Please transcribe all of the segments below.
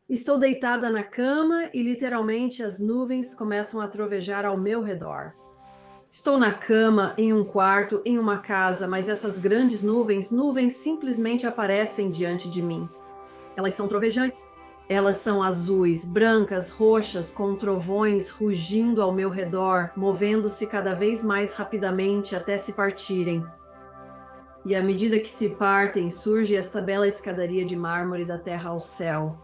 Estou deitada na cama e literalmente as nuvens começam a trovejar ao meu redor. Estou na cama, em um quarto, em uma casa, mas essas grandes nuvens simplesmente aparecem diante de mim. Elas são trovejantes. Elas são azuis, brancas, roxas, com trovões rugindo ao meu redor, movendo-se cada vez mais rapidamente até se partirem. E à medida que se partem, surge esta bela escadaria de mármore da terra ao céu.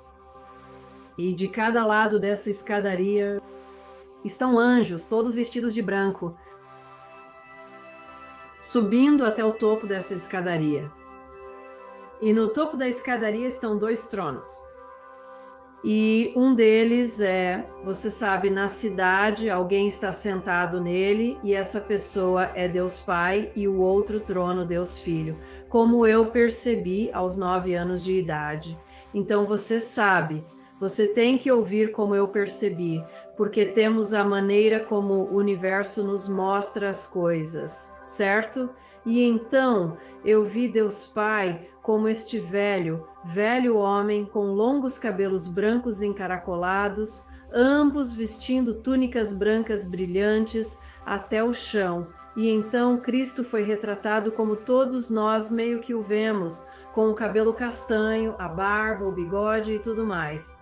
E de cada lado dessa escadaria estão anjos, todos vestidos de branco, subindo até o topo dessa escadaria. E no topo da escadaria estão dois tronos. E um deles você sabe, na cidade alguém está sentado nele e essa pessoa é Deus Pai e o outro trono Deus Filho, como eu percebi aos 9 anos de idade. Então você sabe, você tem que ouvir como eu percebi, porque temos a maneira como o universo nos mostra as coisas, certo? E então eu vi Deus Pai como este velho homem com longos cabelos brancos encaracolados, ambos vestindo túnicas brancas brilhantes até o chão. E então Cristo foi retratado como todos nós meio que o vemos, com o cabelo castanho, a barba, o bigode e tudo mais.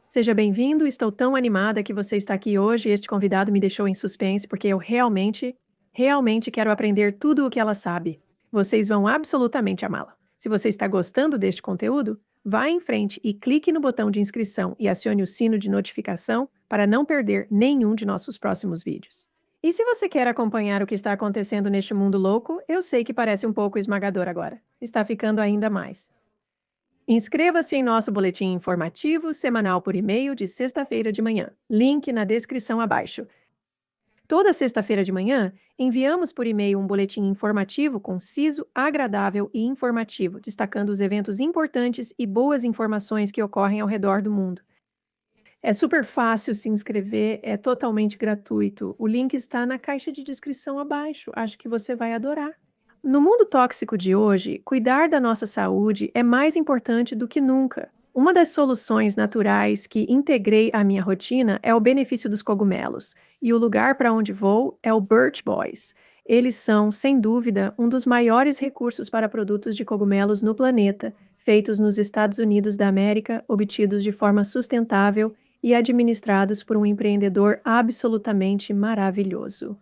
Seja bem-vindo, estou tão animada que você está aqui hoje. Este convidado me deixou em suspense porque eu realmente quero aprender tudo o que ela sabe. Vocês vão absolutamente amá-la. Se você está gostando deste conteúdo, vá em frente e clique no botão de inscrição e acione o sino de notificação para não perder nenhum de nossos próximos vídeos. E se você quer acompanhar o que está acontecendo neste mundo louco, eu sei que parece um pouco esmagador agora. Está ficando ainda mais. Inscreva-se em nosso boletim informativo semanal por e-mail de sexta-feira de manhã. Link na descrição abaixo. Toda sexta-feira de manhã, enviamos por e-mail um boletim informativo conciso, agradável e informativo, destacando os eventos importantes e boas informações que ocorrem ao redor do mundo. É super fácil se inscrever, é totalmente gratuito. O link está na caixa de descrição abaixo. Acho que você vai adorar. No mundo tóxico de hoje, cuidar da nossa saúde é mais importante do que nunca. Uma das soluções naturais que integrei à minha rotina é o benefício dos cogumelos, e o lugar para onde vou é o Birch Boys. Eles são, sem dúvida, um dos maiores recursos para produtos de cogumelos no planeta, feitos nos Estados Unidos da América, obtidos de forma sustentável e administrados por um empreendedor absolutamente maravilhoso.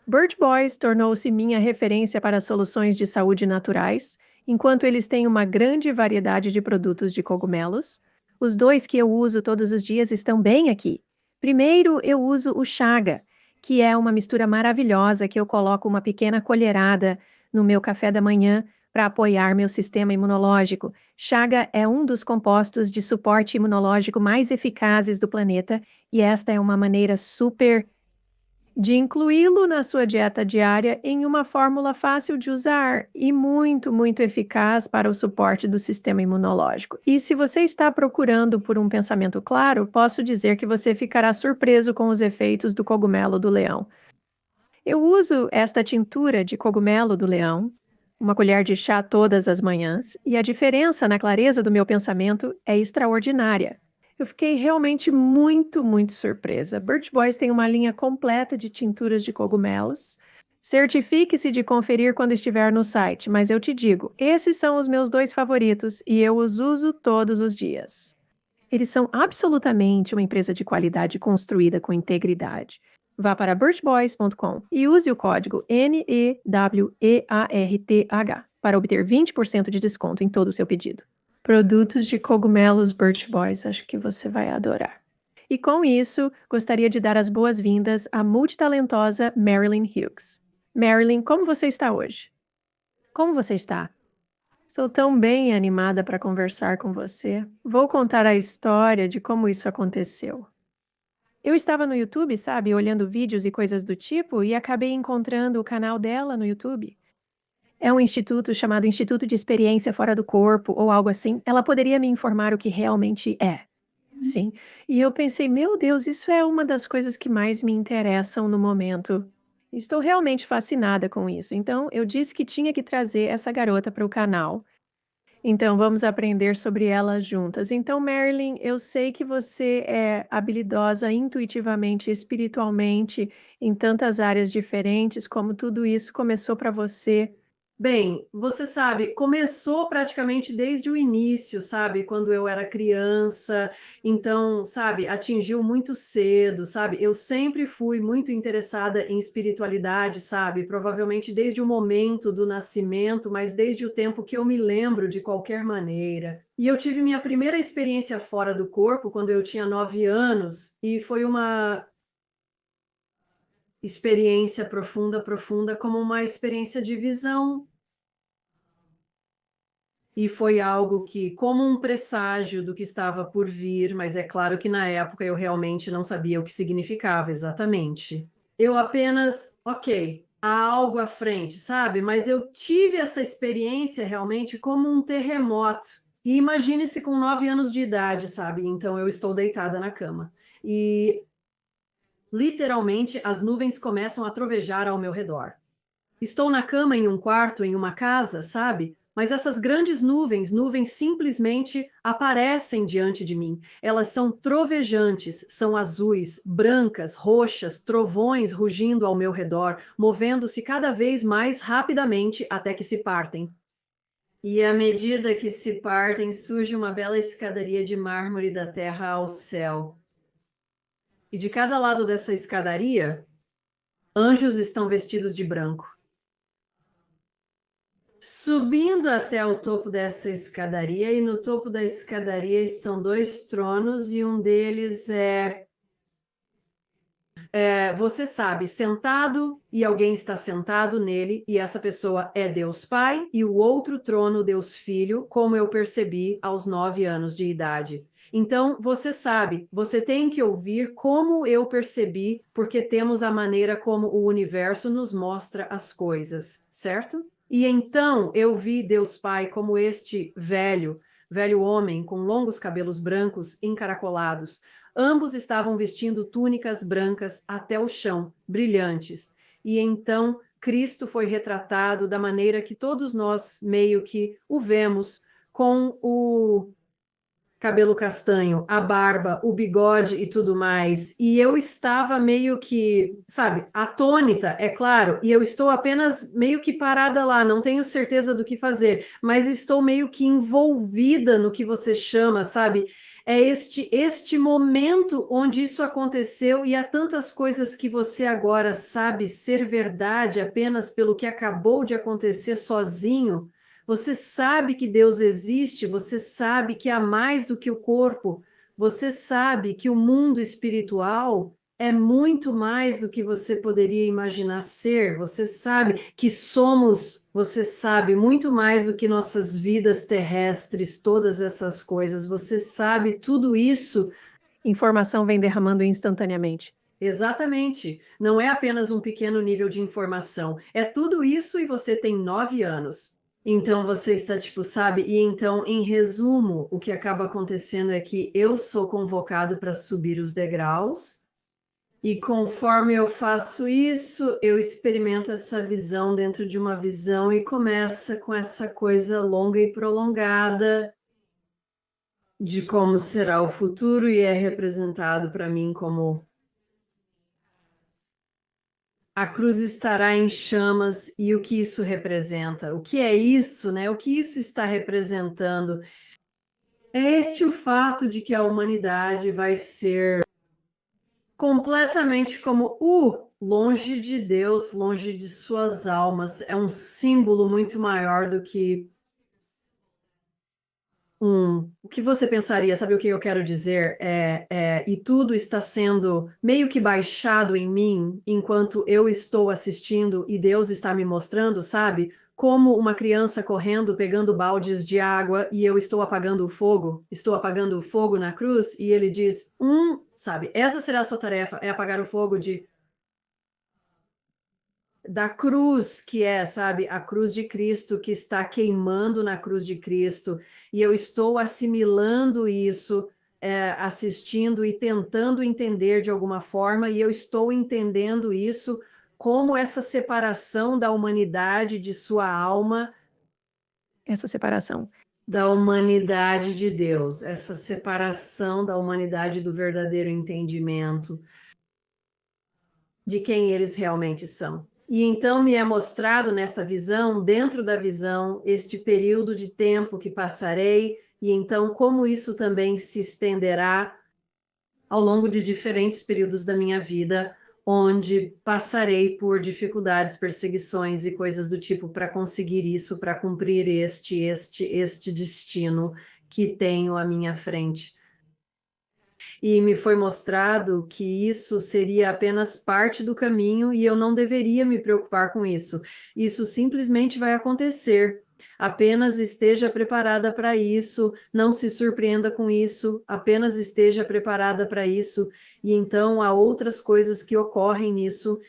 Birch Boys tornou-se minha referência para soluções de saúde naturais, enquanto eles têm uma grande variedade de produtos de cogumelos. Os dois que eu uso todos os dias estão bem aqui. Primeiro, eu uso o chaga, que é uma mistura maravilhosa que eu coloco uma pequena colherada no meu café da manhã para apoiar meu sistema imunológico. Chaga é um dos compostos de suporte imunológico mais eficazes do planeta e esta é uma maneira super de incluí-lo na sua dieta diária em uma fórmula fácil de usar e muito eficaz para o suporte do sistema imunológico. E se você está procurando por um pensamento claro, posso dizer que você ficará surpreso com os efeitos do cogumelo do leão. Eu uso esta tintura de cogumelo do leão, uma colher de chá todas as manhãs, e a diferença na clareza do meu pensamento é extraordinária. Eu fiquei realmente muito surpresa. Birch Boys tem uma linha completa de tinturas de cogumelos. Certifique-se de conferir quando estiver no site, mas eu te digo, esses são os meus dois favoritos e eu os uso todos os dias. Eles são absolutamente uma empresa de qualidade construída com integridade. Vá para birchboys.com e use o código NEWEARTH para obter 20% de desconto em todo o seu pedido. Produtos de cogumelos Birch Boys, acho que você vai adorar. E com isso, gostaria de dar as boas-vindas à multitalentosa Marilyn Hughes. Marilyn, como você está hoje? Como você está? Estou tão bem animada para conversar com você. Vou contar a história de como isso aconteceu. Eu estava no YouTube, sabe, olhando vídeos e coisas do tipo, e acabei encontrando o canal dela no YouTube. É um instituto chamado Instituto de Experiência Fora do Corpo ou algo assim. Ela poderia me informar o que realmente é. Sim. E eu pensei: "Meu Deus, isso é uma das coisas que mais me interessam no momento". Estou realmente fascinada com isso. Então, eu disse que tinha que trazer essa garota para o canal. Então, vamos aprender sobre ela juntas. Então, Marilyn, eu sei que você é habilidosa intuitivamente, espiritualmente, em tantas áreas diferentes, como tudo isso começou para você. Bem, você sabe, começou praticamente desde o início, sabe? Quando eu era criança, então, sabe, atingiu muito cedo, sabe? Eu sempre fui muito interessada em espiritualidade, sabe? Provavelmente desde o momento do nascimento, mas desde o tempo que eu me lembro de qualquer maneira. E eu tive minha primeira experiência fora do corpo quando eu tinha 9 anos, e foi uma experiência profunda, profunda, como uma experiência de visão. E foi algo que, como um presságio do que estava por vir, mas é claro que na época eu realmente não sabia o que significava exatamente. Eu apenas, ok, há algo à frente, sabe? Mas eu tive essa experiência realmente como um terremoto. E imagine-se com 9 anos de idade, sabe? Então eu estou deitada na cama. E literalmente as nuvens começam a trovejar ao meu redor. Estou na cama em um quarto, em uma casa, sabe? Mas essas grandes nuvens, nuvens simplesmente aparecem diante de mim. Elas são trovejantes, são azuis, brancas, roxas, trovões rugindo ao meu redor, movendo-se cada vez mais rapidamente até que se partem. E à medida que se partem, surge uma bela escadaria de mármore da terra ao céu. E de cada lado dessa escadaria, anjos estão vestidos de branco. Subindo até o topo dessa escadaria, e no topo da escadaria estão dois tronos, e um deles você sabe, sentado, e alguém está sentado nele, e essa pessoa é Deus Pai, e o outro trono, Deus Filho, como eu percebi aos 9 anos de idade. Então, você sabe, você tem que ouvir como eu percebi, porque temos a maneira como o universo nos mostra as coisas, certo? E então eu vi Deus Pai como este velho, velho homem com longos cabelos brancos encaracolados. Ambos estavam vestindo túnicas brancas até o chão, brilhantes. E então Cristo foi retratado da maneira que todos nós meio que o vemos, com o cabelo castanho, a barba, o bigode e tudo mais. E eu estava meio que, sabe, atônita, é claro, e eu estou apenas meio que parada lá, não tenho certeza do que fazer, mas estou meio que envolvida no que você chama, sabe? É este momento onde isso aconteceu e há tantas coisas que você agora sabe ser verdade apenas pelo que acabou de acontecer sozinho. Você sabe que Deus existe, você sabe que há mais do que o corpo, você sabe que o mundo espiritual é muito mais do que você poderia imaginar ser, você sabe que somos, você sabe, muito mais do que nossas vidas terrestres, todas essas coisas, você sabe tudo isso. Informação vem derramando instantaneamente. Exatamente. Não é apenas um pequeno nível de informação. É tudo isso e você tem 9 anos. Então você está tipo, sabe? E então, em resumo, o que acaba acontecendo é que eu sou convocado para subir os degraus. E conforme eu faço isso, eu experimento essa visão dentro de uma visão e começa com essa coisa longa e prolongada de como será o futuro e é representado para mim como a cruz estará em chamas e o que isso representa? O que é isso, né? O que isso está representando? É este o fato de que a humanidade vai ser completamente como longe de Deus, longe de suas almas. É um símbolo muito maior do que o que você pensaria, sabe o que eu quero dizer? E tudo está sendo meio que baixado em mim enquanto eu estou assistindo e Deus está me mostrando, sabe? Como uma criança correndo, pegando baldes de água e eu estou apagando o fogo na cruz e ele diz, sabe? Essa será a sua tarefa, é apagar o fogo da cruz, que é, sabe, a cruz de Cristo que está queimando na cruz de Cristo, e eu estou assimilando isso, assistindo e tentando entender de alguma forma, e eu estou entendendo isso como essa separação da humanidade de sua alma, Essa separação. da humanidade de Deus, essa separação da humanidade do verdadeiro entendimento de quem eles realmente são. E então me é mostrado nesta visão, dentro da visão, este período de tempo que passarei, e então como isso também se estenderá ao longo de diferentes períodos da minha vida, onde passarei por dificuldades, perseguições e coisas do tipo para conseguir isso, para cumprir este destino que tenho à minha frente. E me foi mostrado que isso seria apenas parte do caminho e eu não deveria me preocupar com isso. Isso simplesmente vai acontecer. Apenas esteja preparada para isso, não se surpreenda com isso, apenas esteja preparada para isso, e então há outras coisas que ocorrem nisso.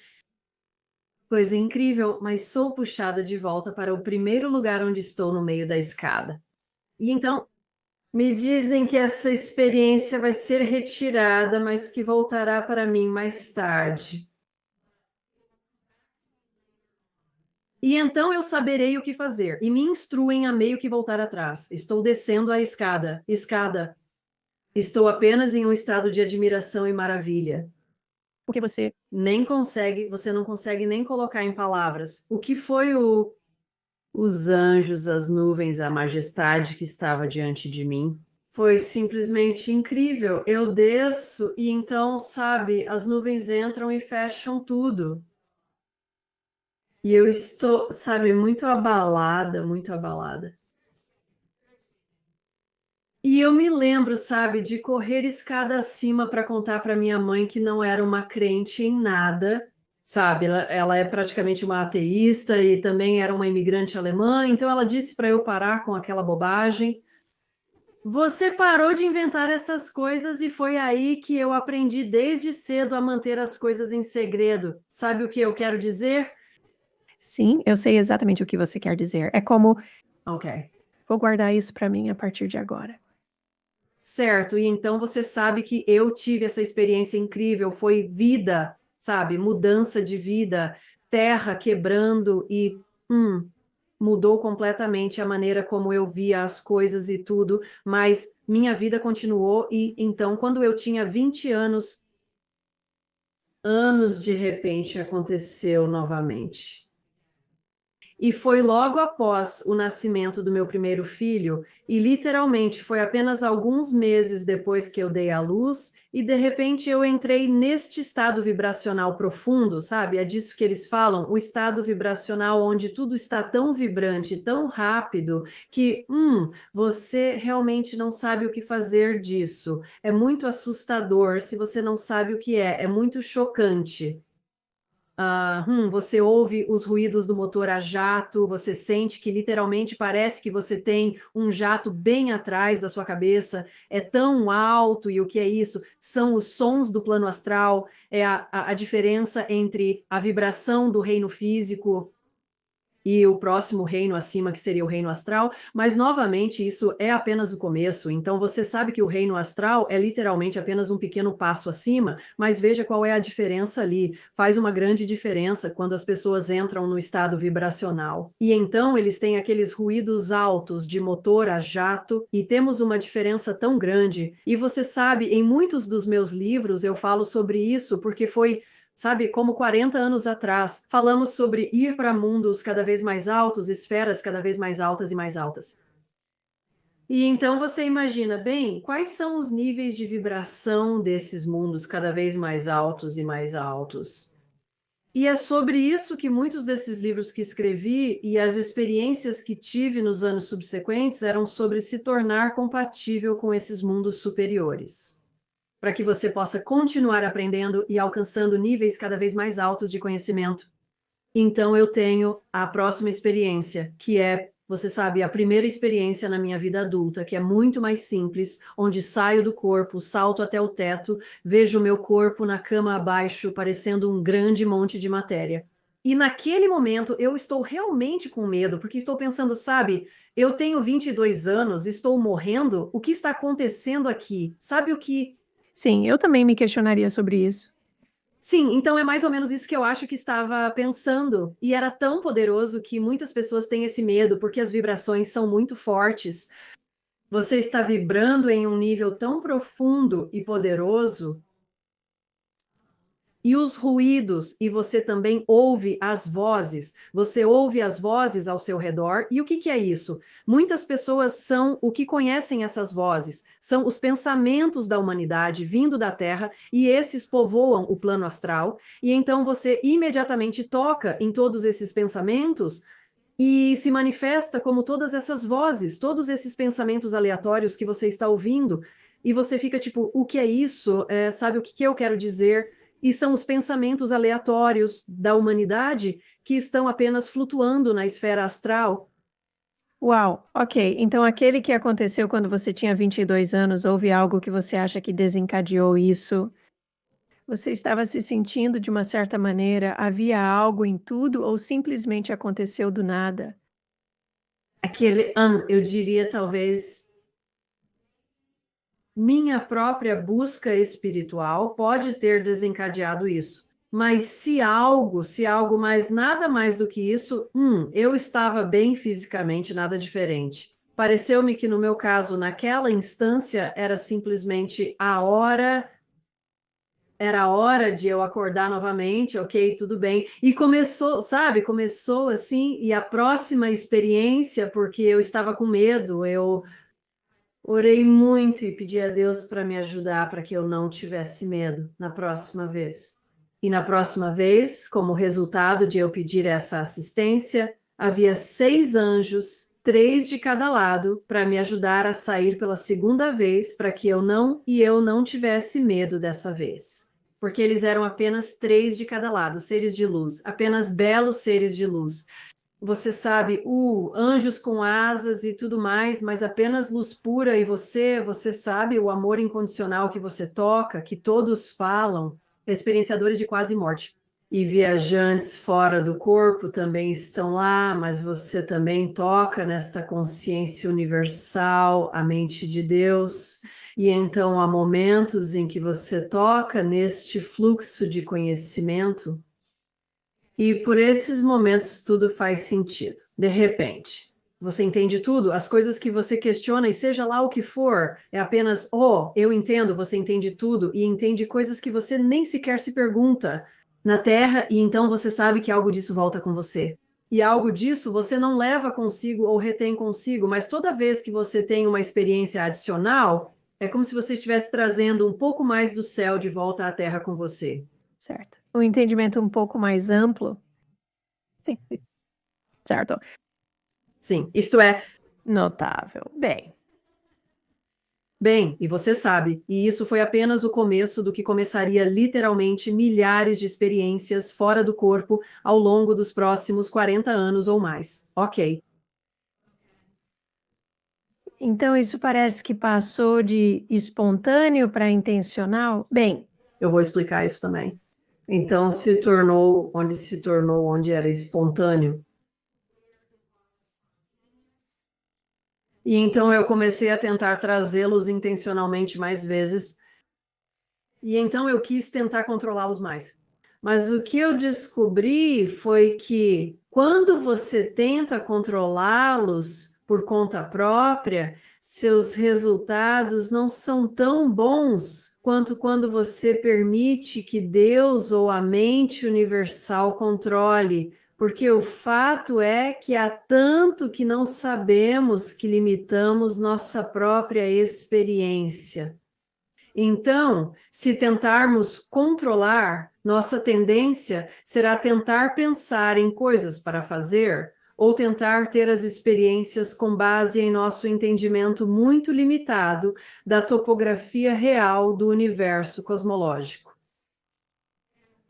Coisa incrível, mas sou puxada de volta para o primeiro lugar onde estou no meio da escada. E então me dizem que essa experiência vai ser retirada, mas que voltará para mim mais tarde. E então eu saberei o que fazer, e me instruem a meio que voltar atrás. Estou descendo a escada. Escada. Estou apenas em um estado de admiração e maravilha. Porque você Você não consegue nem colocar em palavras. O que foi os anjos, as nuvens, a majestade que estava diante de mim? Foi simplesmente incrível. Eu desço e então, sabe, as nuvens entram e fecham tudo. E eu estou, sabe, muito abalada, muito abalada. E eu me lembro, sabe, de correr escada acima para contar para minha mãe que não era uma crente em nada, sabe? Ela é praticamente uma ateísta e também era uma imigrante alemã, então ela disse para eu parar com aquela bobagem. Você parou de inventar essas coisas e foi aí que eu aprendi desde cedo a manter as coisas em segredo. Sabe o que eu quero dizer? Sim, eu sei exatamente o que você quer dizer. É como, Ok. vou guardar isso para mim a partir de agora. Certo, e então você sabe que eu tive essa experiência incrível, foi vida, sabe? Mudança de vida, terra quebrando e mudou completamente a maneira como eu via as coisas e tudo, mas minha vida continuou e então quando eu tinha 20 anos de repente aconteceu novamente. E foi logo após o nascimento do meu primeiro filho, e literalmente foi apenas alguns meses depois que eu dei à luz, e de repente eu entrei neste estado vibracional profundo, sabe? É disso que eles falam, o estado vibracional onde tudo está tão vibrante, tão rápido, que você realmente não sabe o que fazer disso. É muito assustador se você não sabe o que é muito chocante. Você ouve os ruídos do motor a jato, você sente que literalmente parece que você tem um jato bem atrás da sua cabeça, é tão alto, e o que é isso? São os sons do plano astral, é a diferença entre a vibração do reino físico e o próximo reino acima, que seria o reino astral, mas novamente isso é apenas o começo, então você sabe que o reino astral é literalmente apenas um pequeno passo acima, mas veja qual é a diferença ali, faz uma grande diferença quando as pessoas entram no estado vibracional, e então eles têm aqueles ruídos altos de motor a jato, e temos uma diferença tão grande, e você sabe, em muitos dos meus livros eu falo sobre isso, porque foi, sabe, como 40 anos atrás, falamos sobre ir para mundos cada vez mais altos, esferas cada vez mais altas e mais altas. E então você imagina, bem, quais são os níveis de vibração desses mundos cada vez mais altos e mais altos? E é sobre isso que muitos desses livros que escrevi e as experiências que tive nos anos subsequentes eram sobre se tornar compatível com esses mundos superiores, para que você possa continuar aprendendo e alcançando níveis cada vez mais altos de conhecimento. Então eu tenho a próxima experiência, que é Você sabe, a primeira experiência na minha vida adulta, que é muito mais simples, onde saio do corpo, salto até o teto, vejo o meu corpo na cama abaixo, parecendo um grande monte de matéria. E naquele momento eu estou realmente com medo, porque estou pensando, sabe, eu tenho 22 anos, estou morrendo, o que está acontecendo aqui? Sabe o que. Sim, eu também me questionaria sobre isso. Sim, então é mais ou menos isso que eu acho que estava pensando. E era tão poderoso que muitas pessoas têm esse medo, porque as vibrações são muito fortes. Você está vibrando em um nível tão profundo e poderoso, e os ruídos, e você também ouve as vozes. Você ouve as vozes ao seu redor. E o que é isso? Muitas pessoas são o que conhecem essas vozes. São os pensamentos da humanidade vindo da Terra, e esses povoam o plano astral. E então você imediatamente toca em todos esses pensamentos e se manifesta como todas essas vozes, todos esses pensamentos aleatórios que você está ouvindo. E você fica tipo, o que é isso? Sabe o que eu quero dizer? E são os pensamentos aleatórios da humanidade que estão apenas flutuando na esfera astral. Uau, ok. Então aquele que aconteceu quando você tinha 22 anos, houve algo que você acha que desencadeou isso? Você estava se sentindo de uma certa maneira? Havia algo em tudo ou simplesmente aconteceu do nada? Aquele, eu diria talvez, minha própria busca espiritual pode ter desencadeado isso. Mas se algo mais, nada mais do que isso, eu estava bem fisicamente, nada diferente. Pareceu-me que no meu caso, naquela instância, era a hora de eu acordar novamente, ok, tudo bem. E começou, sabe, começou assim, e a próxima experiência, porque eu estava com medo, eu orei muito e pedi a Deus para me ajudar para que eu não tivesse medo na próxima vez. E na próxima vez, como resultado de eu pedir essa assistência, havia 6 anjos, 3 de cada lado, para me ajudar a sair pela segunda vez, para que eu não tivesse medo dessa vez. Porque eles eram apenas 3 de cada lado, seres de luz, apenas belos seres de luz. Você sabe, anjos com asas e tudo mais, mas apenas luz pura. E você sabe o amor incondicional que você toca, que todos falam, experienciadores de quase morte. E viajantes fora do corpo também estão lá, mas você também toca nesta consciência universal, a mente de Deus. E então há momentos em que você toca neste fluxo de conhecimento. E por esses momentos tudo faz sentido. De repente, você entende tudo, as coisas que você questiona, e seja lá o que for, é apenas, eu entendo, você entende tudo, e entende coisas que você nem sequer se pergunta na Terra, e então você sabe que algo disso volta com você. E algo disso você não leva consigo ou retém consigo, mas toda vez que você tem uma experiência adicional, é como se você estivesse trazendo um pouco mais do céu de volta à Terra com você. Certo. Um entendimento um pouco mais amplo? Sim. Certo. Sim, isto é. Notável. Bem, e você sabe, e isso foi apenas o começo do que começaria literalmente milhares de experiências fora do corpo ao longo dos próximos 40 anos ou mais. Ok. Então isso parece que passou de espontâneo para intencional? Bem, Eu vou explicar isso também. Então se tornou onde era espontâneo. E então eu comecei a tentar trazê-los intencionalmente mais vezes. E então eu quis tentar controlá-los mais. Mas o que eu descobri foi que quando você tenta controlá-los por conta própria, seus resultados não são tão bons quanto quando você permite que Deus ou a mente universal controle. Porque o fato é que há tanto que não sabemos que limitamos nossa própria experiência. Então, se tentarmos controlar, nossa tendência será tentar pensar em coisas para fazer ou tentar ter as experiências com base em nosso entendimento muito limitado da topografia real do universo cosmológico.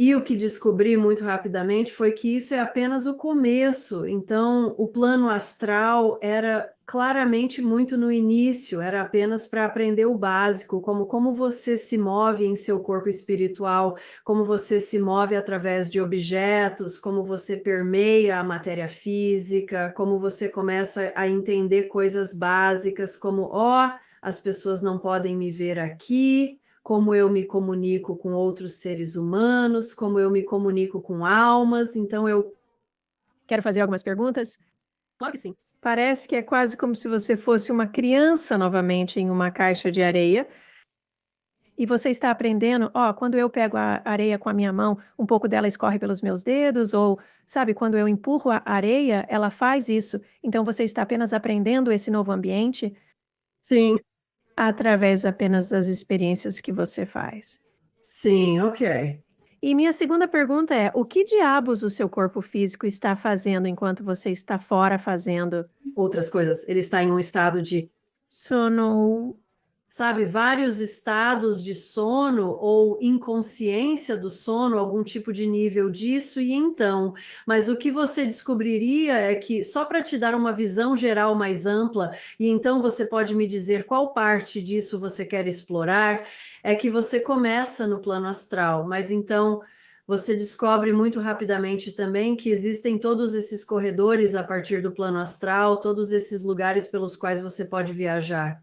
E o que descobri muito rapidamente foi que isso é apenas o começo. Então, o plano astral era claramente muito no início, era apenas para aprender o básico, como você se move em seu corpo espiritual, como você se move através de objetos, como você permeia a matéria física, como você começa a entender coisas básicas, como, as pessoas não podem me ver aqui, como eu me comunico com outros seres humanos, como eu me comunico com almas. Então, eu. Quero fazer algumas perguntas? Claro que sim. Parece que é quase como se você fosse uma criança novamente em uma caixa de areia. E você está aprendendo, quando eu pego a areia com a minha mão, um pouco dela escorre pelos meus dedos, ou, sabe, quando eu empurro a areia, ela faz isso. Então você está apenas aprendendo esse novo ambiente Sim, através apenas das experiências que você faz. sim, ok. E minha segunda pergunta é: o que diabos o seu corpo físico está fazendo enquanto você está fora fazendo Outras coisas. Ele está em um estado de, sono? sabe, vários estados de sono ou inconsciência do sono, algum tipo de nível disso, e então. Mas o que você descobriria é que, só para te dar uma visão geral mais ampla, e então você pode me dizer qual parte disso você quer explorar, é que você começa no plano astral, mas então. Você descobre muito rapidamente também que existem todos esses corredores a partir do plano astral, todos esses lugares pelos quais você pode viajar.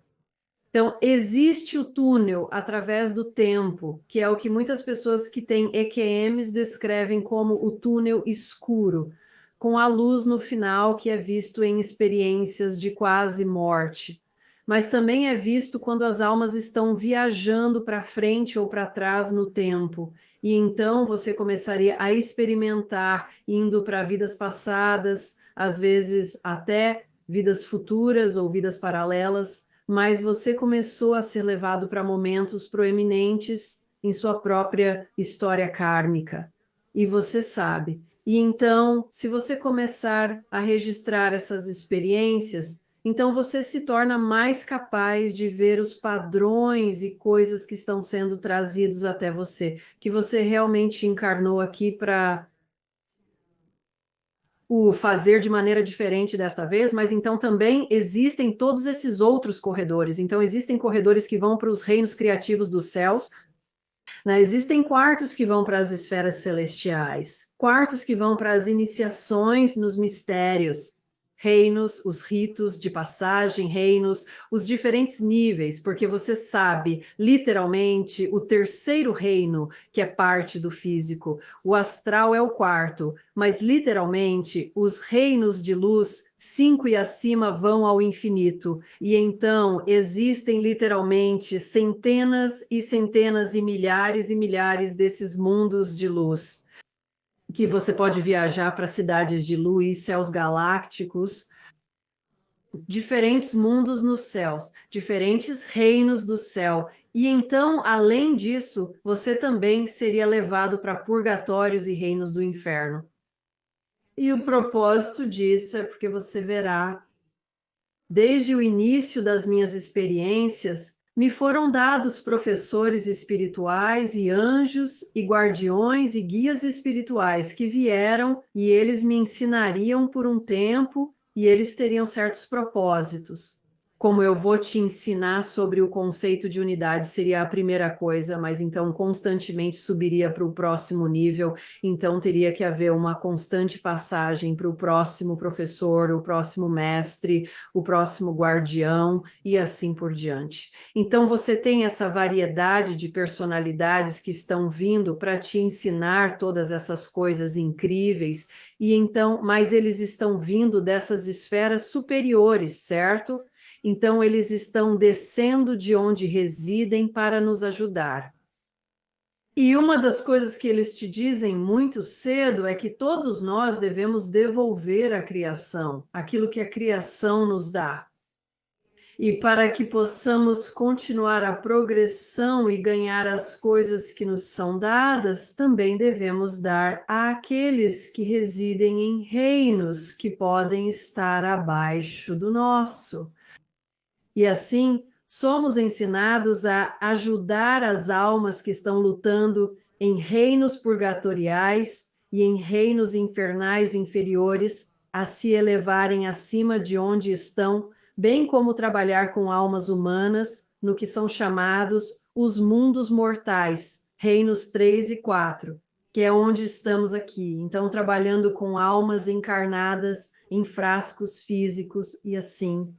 Então, existe o túnel através do tempo, que é o que muitas pessoas que têm EQMs descrevem como o túnel escuro, com a luz no final, que é visto em experiências de quase morte. Mas também é visto quando as almas estão viajando para frente ou para trás no tempo. E então você começaria a experimentar indo para vidas passadas, às vezes até vidas futuras ou vidas paralelas, mas você começou a ser levado para momentos proeminentes em sua própria história kármica. E você sabe. E então, se você começar a registrar essas experiências, então você se torna mais capaz de ver os padrões e coisas que estão sendo trazidos até você, que você realmente encarnou aqui para o fazer de maneira diferente desta vez, mas então também existem todos esses outros corredores. Então, existem corredores que vão para os reinos criativos dos céus, né? Existem quartos que vão para as esferas celestiais, quartos que vão para as iniciações nos mistérios, reinos, os ritos de passagem, reinos, os diferentes níveis, porque você sabe, literalmente, o terceiro reino, que é parte do físico, o astral é o quarto, mas literalmente, os reinos de luz, 5 e acima, vão ao infinito. E então existem literalmente centenas e centenas e milhares desses mundos de luz, que você pode viajar para cidades de luz, céus galácticos, diferentes mundos nos céus, diferentes reinos do céu. E então, além disso, você também seria levado para purgatórios e reinos do inferno. E o propósito disso é porque você verá, desde o início das minhas experiências, me foram dados professores espirituais e anjos e guardiões e guias espirituais que vieram e eles me ensinariam por um tempo e eles teriam certos propósitos. Como eu vou te ensinar sobre o conceito de unidade, seria a primeira coisa, mas então constantemente subiria para o próximo nível, então teria que haver uma constante passagem para o próximo professor, o próximo mestre, o próximo guardião e assim por diante. Então você tem essa variedade de personalidades que estão vindo para te ensinar todas essas coisas incríveis, e então, mas eles estão vindo dessas esferas superiores, certo? Então, eles estão descendo de onde residem para nos ajudar. E uma das coisas que eles te dizem muito cedo é que todos nós devemos devolver à criação aquilo que a criação nos dá. E para que possamos continuar a progressão e ganhar as coisas que nos são dadas, também devemos dar àqueles que residem em reinos que podem estar abaixo do nosso. E assim, somos ensinados a ajudar as almas que estão lutando em reinos purgatoriais e em reinos infernais inferiores, a se elevarem acima de onde estão, bem como trabalhar com almas humanas no que são chamados os mundos mortais, reinos 3 e 4, que é onde estamos aqui. Então, trabalhando com almas encarnadas em frascos físicos e assim.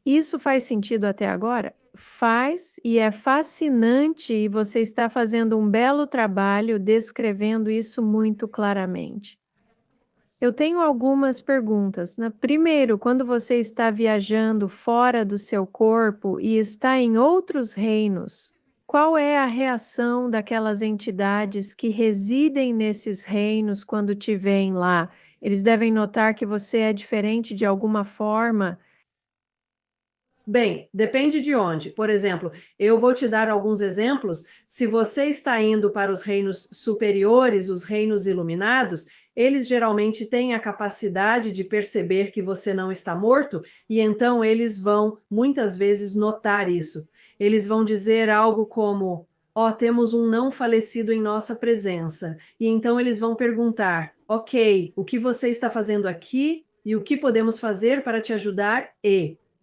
Isso faz sentido até agora? Faz, e é fascinante, e você está fazendo um belo trabalho descrevendo isso muito claramente. Eu tenho algumas perguntas, né? Primeiro, quando você está viajando fora do seu corpo e está em outros reinos, qual é a reação daquelas entidades que residem nesses reinos quando te veem lá? Eles devem notar que você é diferente de alguma forma. Bem, depende de onde. Por exemplo, eu vou te dar alguns exemplos. Se você está indo para os reinos superiores, os reinos iluminados, eles geralmente têm a capacidade de perceber que você não está morto, e então eles vão muitas vezes notar isso. Eles vão dizer algo como: ó, temos um não falecido em nossa presença. E então eles vão perguntar: ok, o que você está fazendo aqui e o que podemos fazer para te ajudar?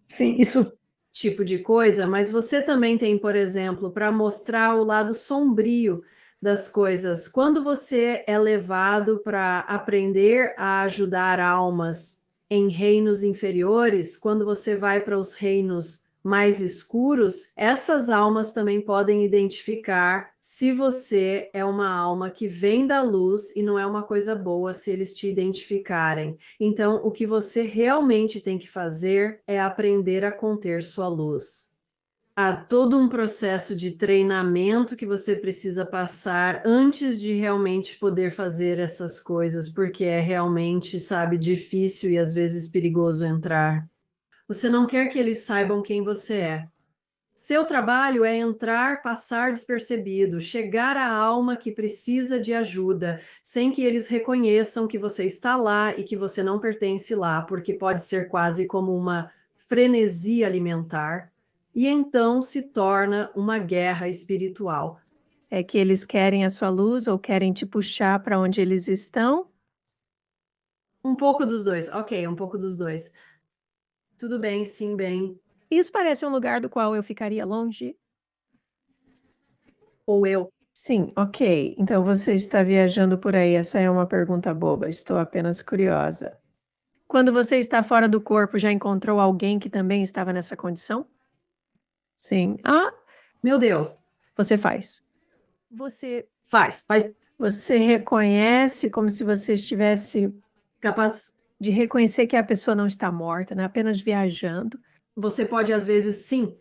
Sim, isso tipo de coisa, mas você também tem, por exemplo, para mostrar o lado sombrio das coisas. Quando você é levado para aprender a ajudar almas em reinos inferiores, quando você vai para os reinos mais escuros, essas almas também podem identificar se você é uma alma que vem da luz e não é uma coisa boa se eles te identificarem. Então, o que você realmente tem que fazer é aprender a conter sua luz. Há todo um processo de treinamento que você precisa passar antes de realmente poder fazer essas coisas, porque é realmente, sabe, difícil e às vezes perigoso entrar. Você não quer que eles saibam quem você é. Seu trabalho é entrar, passar despercebido, chegar à alma que precisa de ajuda, sem que eles reconheçam que você está lá e que você não pertence lá, porque pode ser quase como uma frenesi alimentar, e então se torna uma guerra espiritual. É que eles querem a sua luz ou querem te puxar para onde eles estão? Um pouco dos dois, ok, um pouco dos dois. Tudo bem, sim, bem. Isso parece um lugar do qual eu ficaria longe? Ou eu. Sim, ok. Então você está viajando por aí. Essa é uma pergunta boba. Estou apenas curiosa. Quando você está fora do corpo, já encontrou alguém que também estava nessa condição? Sim. Ah, Meu Deus, você faz. Você, faz você reconhece como se você estivesse capaz. de reconhecer que a pessoa não está morta, né? Apenas viajando. Você pode, às vezes, sim.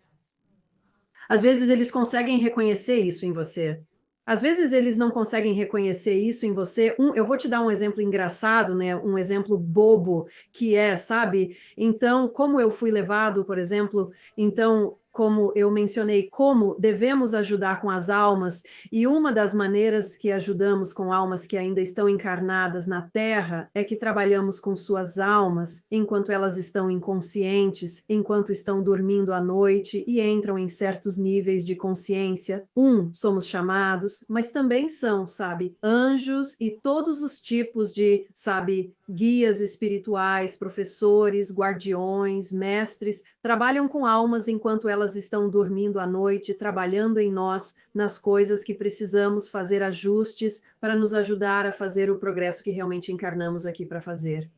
Às vezes eles conseguem reconhecer isso em você. Às vezes eles não conseguem reconhecer isso em você. Eu vou te dar um exemplo engraçado, né? Um exemplo bobo que é, sabe? Então, como eu fui levado, por exemplo, então, como eu mencionei, como devemos ajudar com as almas, e uma das maneiras que ajudamos com almas que ainda estão encarnadas na Terra é que trabalhamos com suas almas enquanto elas estão inconscientes, enquanto estão dormindo à noite e entram em certos níveis de consciência. Somos chamados, mas também são, sabe, anjos e todos os tipos de, sabe, guias espirituais, professores, guardiões, mestres, trabalham com almas enquanto elas estão dormindo à noite, trabalhando em nós, nas coisas que precisamos fazer ajustes para nos ajudar a fazer o progresso que realmente encarnamos aqui para fazer.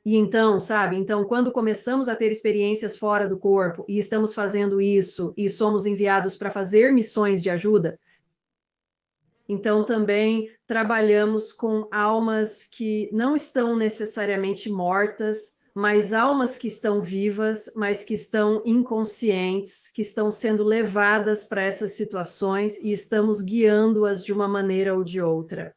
E então, sabe, então quando começamos a ter experiências fora do corpo e estamos fazendo isso e somos enviados para fazer missões de ajuda, então também trabalhamos com almas que não estão necessariamente mortas, mas almas que estão vivas, mas que estão inconscientes, que estão sendo levadas para essas situações e estamos guiando-as de uma maneira ou de outra.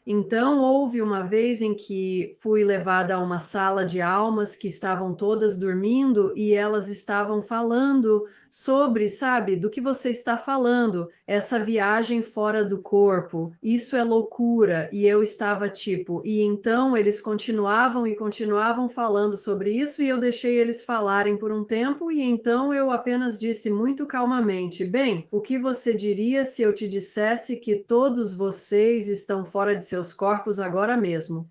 Então, houve uma vez em que fui levada a uma sala de almas que estavam todas dormindo e elas estavam falando sobre, sabe, do que você está falando, essa viagem fora do corpo, isso é loucura. E eu estava tipo, e então eles continuavam e continuavam falando sobre isso, e eu deixei eles falarem por um tempo, e então eu apenas disse muito calmamente: bem, o que você diria se eu te dissesse que todos vocês estão fora de seus corpos agora mesmo?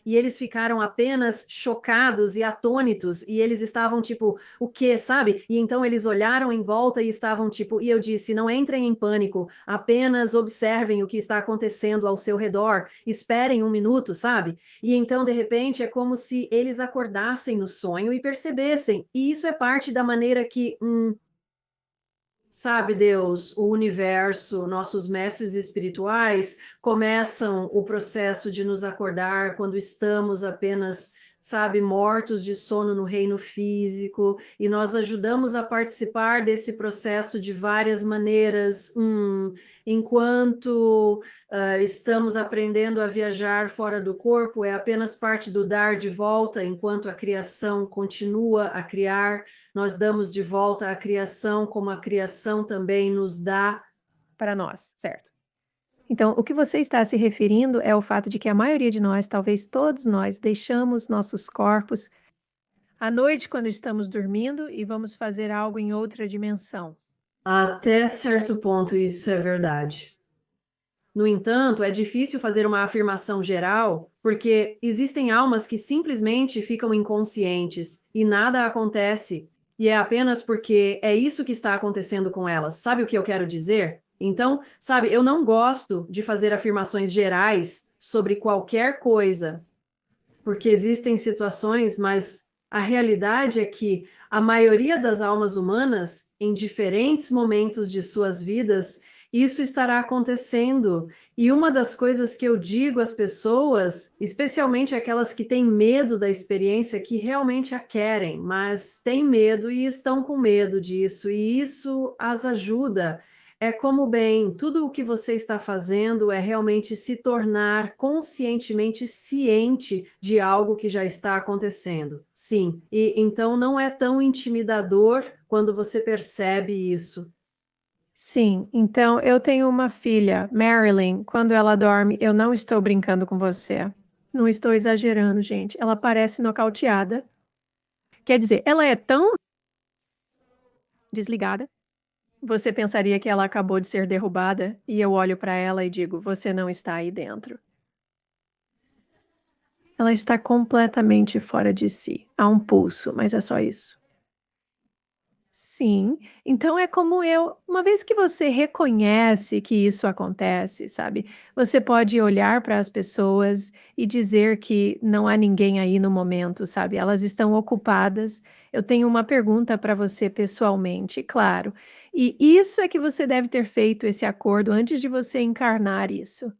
E eles ficaram apenas chocados e atônitos, e eles estavam tipo, o quê, sabe? E então eles olharam em volta e estavam tipo, e eu disse: não entrem em pânico, apenas observem o que está acontecendo ao seu redor, esperem um minuto, sabe? E então, de repente, é como se eles acordassem no sonho e percebessem, e isso é parte da maneira que sabe, Deus, o universo, nossos mestres espirituais começam o processo de nos acordar quando estamos apenas, sabe, mortos de sono no reino físico, e nós ajudamos a participar desse processo de várias maneiras, enquanto estamos aprendendo a viajar fora do corpo, é apenas parte do dar de volta, enquanto a criação continua a criar. Nós damos de volta à criação, como a criação também nos dá. para nós, certo? Então, o que você está se referindo é o fato de que a maioria de nós, talvez todos nós, deixamos nossos corpos à noite quando estamos dormindo e vamos fazer algo em outra dimensão. Até certo ponto, isso é verdade. No entanto, é difícil fazer uma afirmação geral, porque existem almas que simplesmente ficam inconscientes e nada acontece, e é apenas porque é isso que está acontecendo com elas. Sabe o que eu quero dizer? Então, sabe, eu não gosto de fazer afirmações gerais sobre qualquer coisa, porque existem situações, mas a realidade é que a maioria das almas humanas, em diferentes momentos de suas vidas, isso estará acontecendo. E uma das coisas que eu digo às pessoas, especialmente aquelas que têm medo da experiência, que realmente a querem, mas têm medo e estão com medo disso, e isso as ajuda. É como bem, tudo o que você está fazendo é realmente se tornar conscientemente ciente de algo que já está acontecendo. Sim, e então não é tão intimidador quando você percebe isso. Sim, então eu tenho uma filha, Marilyn. Quando ela dorme, eu não estou brincando com você. Não estou exagerando, gente. Ela parece nocauteada. Quer dizer, ela é tão desligada. Você pensaria que ela acabou de ser derrubada, e eu olho para ela e digo: você não está aí dentro. Ela está completamente fora de si. Há um pulso, mas é só isso. Sim, então é como eu, uma vez que você reconhece que isso acontece, sabe, você pode olhar para as pessoas e dizer que não há ninguém aí no momento, sabe, elas estão ocupadas. Eu tenho uma pergunta para você pessoalmente, claro, e isso é que você deve ter feito esse acordo antes de você encarnar isso.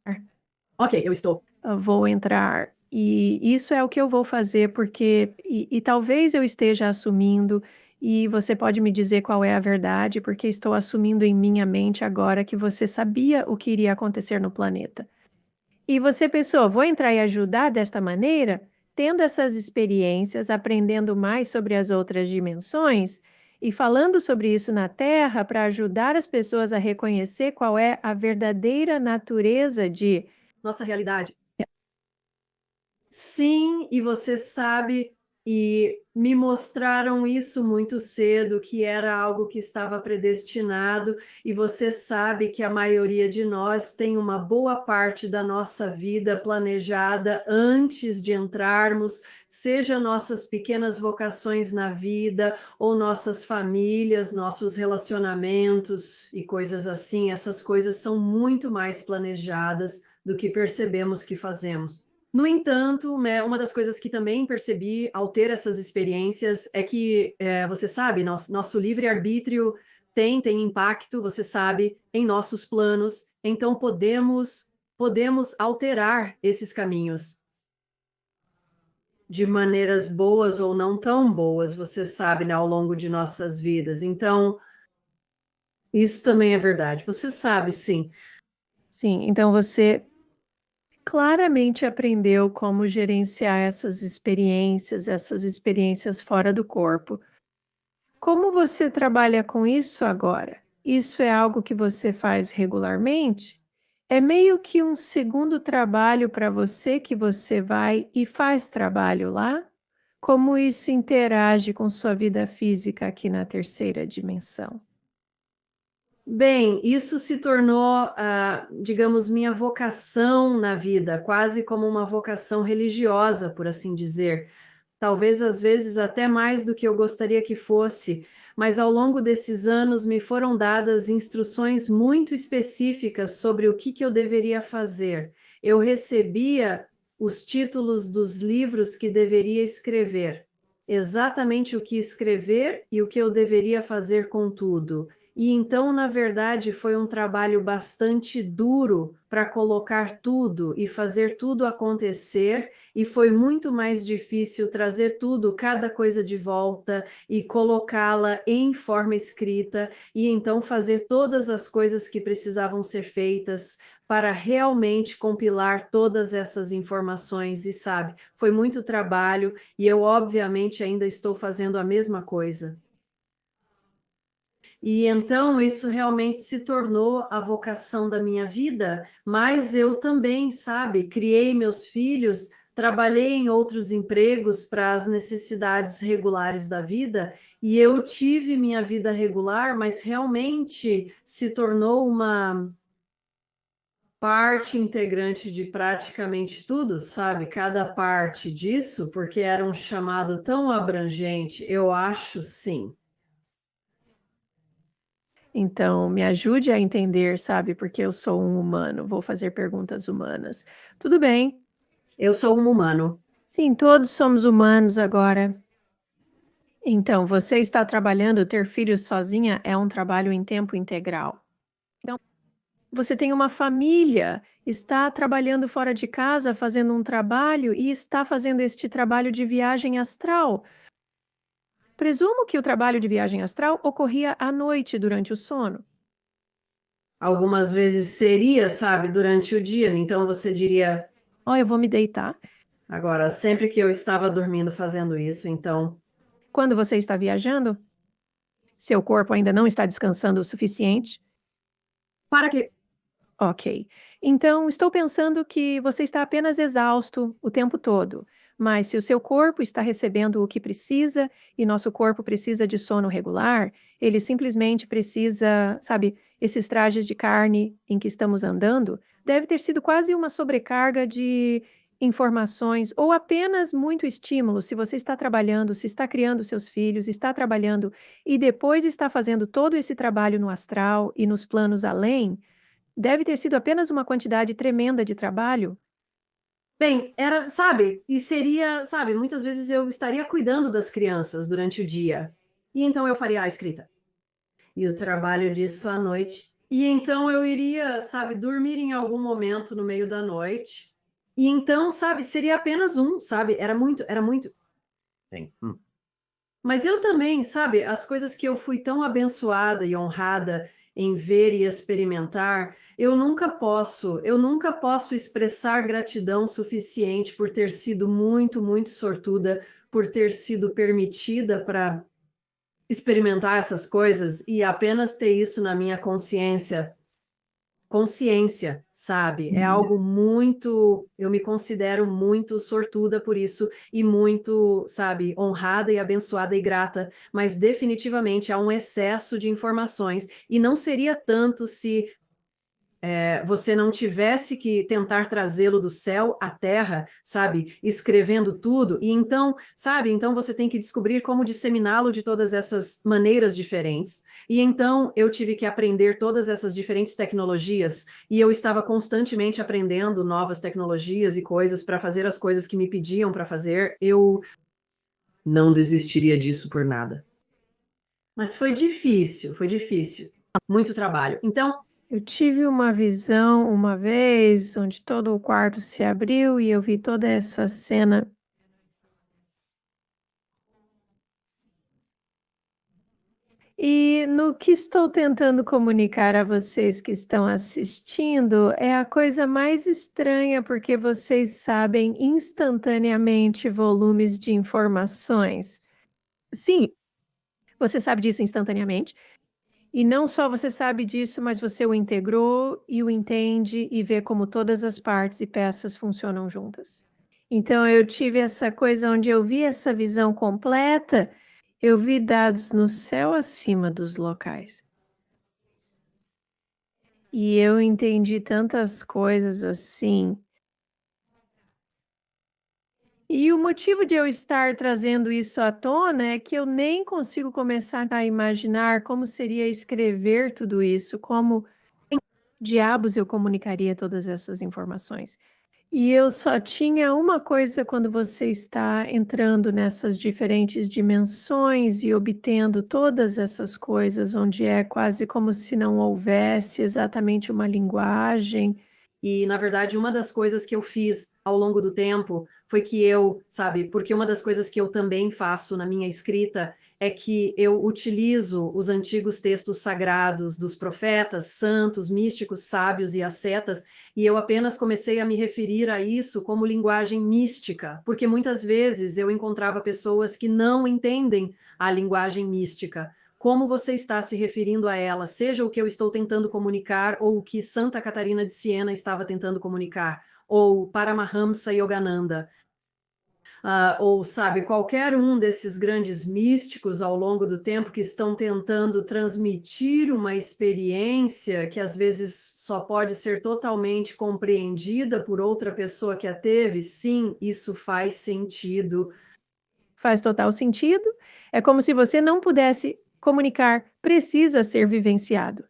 Ok, eu estou. Eu vou entrar e isso é o que eu vou fazer, porque e talvez eu esteja assumindo, e você pode me dizer qual é a verdade, porque estou assumindo em minha mente agora que você sabia o que iria acontecer no planeta. E você pensou: "Vou entrar e ajudar desta maneira?" Tendo essas experiências, aprendendo mais sobre as outras dimensões e falando sobre isso na Terra para ajudar as pessoas a reconhecer qual é a verdadeira natureza de Nossa realidade. Sim, e você sabe, e me mostraram isso muito cedo, que era algo que estava predestinado, e você sabe que a maioria de nós tem uma boa parte da nossa vida planejada antes de entrarmos, seja nossas pequenas vocações na vida, ou nossas famílias, nossos relacionamentos e coisas assim. Essas coisas são muito mais planejadas do que percebemos que fazemos. No entanto, né, uma das coisas que também percebi ao ter essas experiências é que, você sabe, nosso livre-arbítrio tem impacto, você sabe, em nossos planos, então podemos alterar esses caminhos de maneiras boas ou não tão boas, você sabe, né, ao longo de nossas vidas. Então, isso também é verdade. Você sabe, sim. sim, então você claramente aprendeu como gerenciar essas experiências fora do corpo. Como você trabalha com isso agora? Isso é algo que você faz regularmente? É meio que um segundo trabalho para você que você vai e faz trabalho lá? Como isso interage com sua vida física aqui na terceira dimensão? Bem, isso se tornou, digamos, minha vocação na vida, quase como uma vocação religiosa, por assim dizer. Talvez às vezes até mais do que eu gostaria que fosse, mas ao longo desses anos me foram dadas instruções muito específicas sobre o que eu deveria fazer. Eu recebia os títulos dos livros que deveria escrever, exatamente o que escrever e o que eu deveria fazer com tudo. E então, na verdade, foi um trabalho bastante duro para colocar tudo e fazer tudo acontecer, e foi muito mais difícil trazer tudo, cada coisa de volta e colocá-la em forma escrita, e então fazer todas as coisas que precisavam ser feitas para realmente compilar todas essas informações. E sabe, foi muito trabalho, e eu, obviamente, ainda estou fazendo a mesma coisa. E então isso realmente se tornou a vocação da minha vida, mas eu também, sabe, criei meus filhos, trabalhei em outros empregos para as necessidades regulares da vida, e eu tive minha vida regular, mas realmente se tornou uma parte integrante de praticamente tudo, sabe? Cada parte disso, porque era um chamado tão abrangente, eu acho sim. Então, me ajude a entender, sabe, porque eu sou um humano, vou fazer perguntas humanas. Tudo bem. Eu sou um humano. Sim, todos somos humanos agora. Então, você está trabalhando, ter filhos sozinha é um trabalho em tempo integral. Então, você tem uma família, está trabalhando fora de casa, fazendo um trabalho e está fazendo este trabalho de viagem astral. Presumo que o trabalho de viagem astral ocorria à noite durante o sono. Algumas vezes seria, sabe, durante o dia. Então você diria, Oh, eu vou me deitar. agora, sempre que eu estava dormindo fazendo isso, então, Quando você está viajando, seu corpo ainda não está descansando o suficiente. para que Ok. Então, estou pensando que você está apenas exausto o tempo todo. Mas se o seu corpo está recebendo o que precisa e nosso corpo precisa de sono regular, ele simplesmente precisa, sabe, esses trajes de carne em que estamos andando, deve ter sido quase uma sobrecarga de informações ou apenas muito estímulo. Se você está trabalhando, se está criando seus filhos, está trabalhando e depois está fazendo todo esse trabalho no astral e nos planos além. Deve ter sido apenas uma quantidade tremenda de trabalho? bem, era, sabe, e seria, sabe, muitas vezes eu estaria cuidando das crianças durante o dia. E então eu faria a escrita. E o trabalho disso à noite. E então eu iria, sabe, dormir em algum momento no meio da noite. E então, sabe, seria apenas um, sabe? Era muito. Sim. Mas eu também, sabe, as coisas que eu fui tão abençoada e honrada em ver e experimentar, eu nunca posso expressar gratidão suficiente por ter sido muito, muito sortuda, por ter sido permitida para experimentar essas coisas e apenas ter isso na minha consciência, sabe? É algo muito, eu me considero muito sortuda por isso e muito, sabe, honrada e abençoada e grata, mas definitivamente há um excesso de informações e não seria tanto se você não tivesse que tentar trazê-lo do céu à terra, sabe, escrevendo tudo, e então, sabe, então você tem que descobrir como disseminá-lo de todas essas maneiras diferentes. E então eu tive que aprender todas essas diferentes tecnologias, e eu estava constantemente aprendendo novas tecnologias e coisas para fazer as coisas que me pediam para fazer. Eu não desistiria disso por nada. Mas foi difícil, muito trabalho. Então, Eu tive uma visão uma vez onde todo o quarto se abriu e eu vi toda essa cena. E no que estou tentando comunicar a vocês que estão assistindo é a coisa mais estranha, porque vocês sabem instantaneamente volumes de informações. Sim, Você sabe disso instantaneamente. E não só você sabe disso, mas você o integrou e o entende e vê como todas as partes e peças funcionam juntas. Então eu tive essa coisa onde eu vi essa visão completa, eu vi dados no céu acima dos locais. E eu entendi tantas coisas assim. E o motivo de eu estar trazendo isso à tona é que eu nem consigo começar a imaginar como seria escrever tudo isso, como diabos eu comunicaria todas essas informações. E eu só tinha uma coisa quando você está entrando nessas diferentes dimensões e obtendo todas essas coisas, onde é quase como se não houvesse exatamente uma linguagem. E, na verdade, uma das coisas que eu fiz ao longo do tempo foi que eu, sabe, porque uma das coisas que eu também faço na minha escrita é que eu utilizo os antigos textos sagrados dos profetas, santos, místicos, sábios e ascetas, e eu apenas comecei a me referir a isso como linguagem mística, porque muitas vezes eu encontrava pessoas que não entendem a linguagem mística. Como você está se referindo a ela, seja o que eu estou tentando comunicar ou o que Santa Catarina de Siena estava tentando comunicar, ou Paramahamsa Yogananda, ou sabe, qualquer um desses grandes místicos ao longo do tempo que estão tentando transmitir uma experiência que às vezes só pode ser totalmente compreendida por outra pessoa que a teve, sim, isso faz sentido. Faz total sentido. É como se você não pudesse comunicar, precisa ser vivenciado.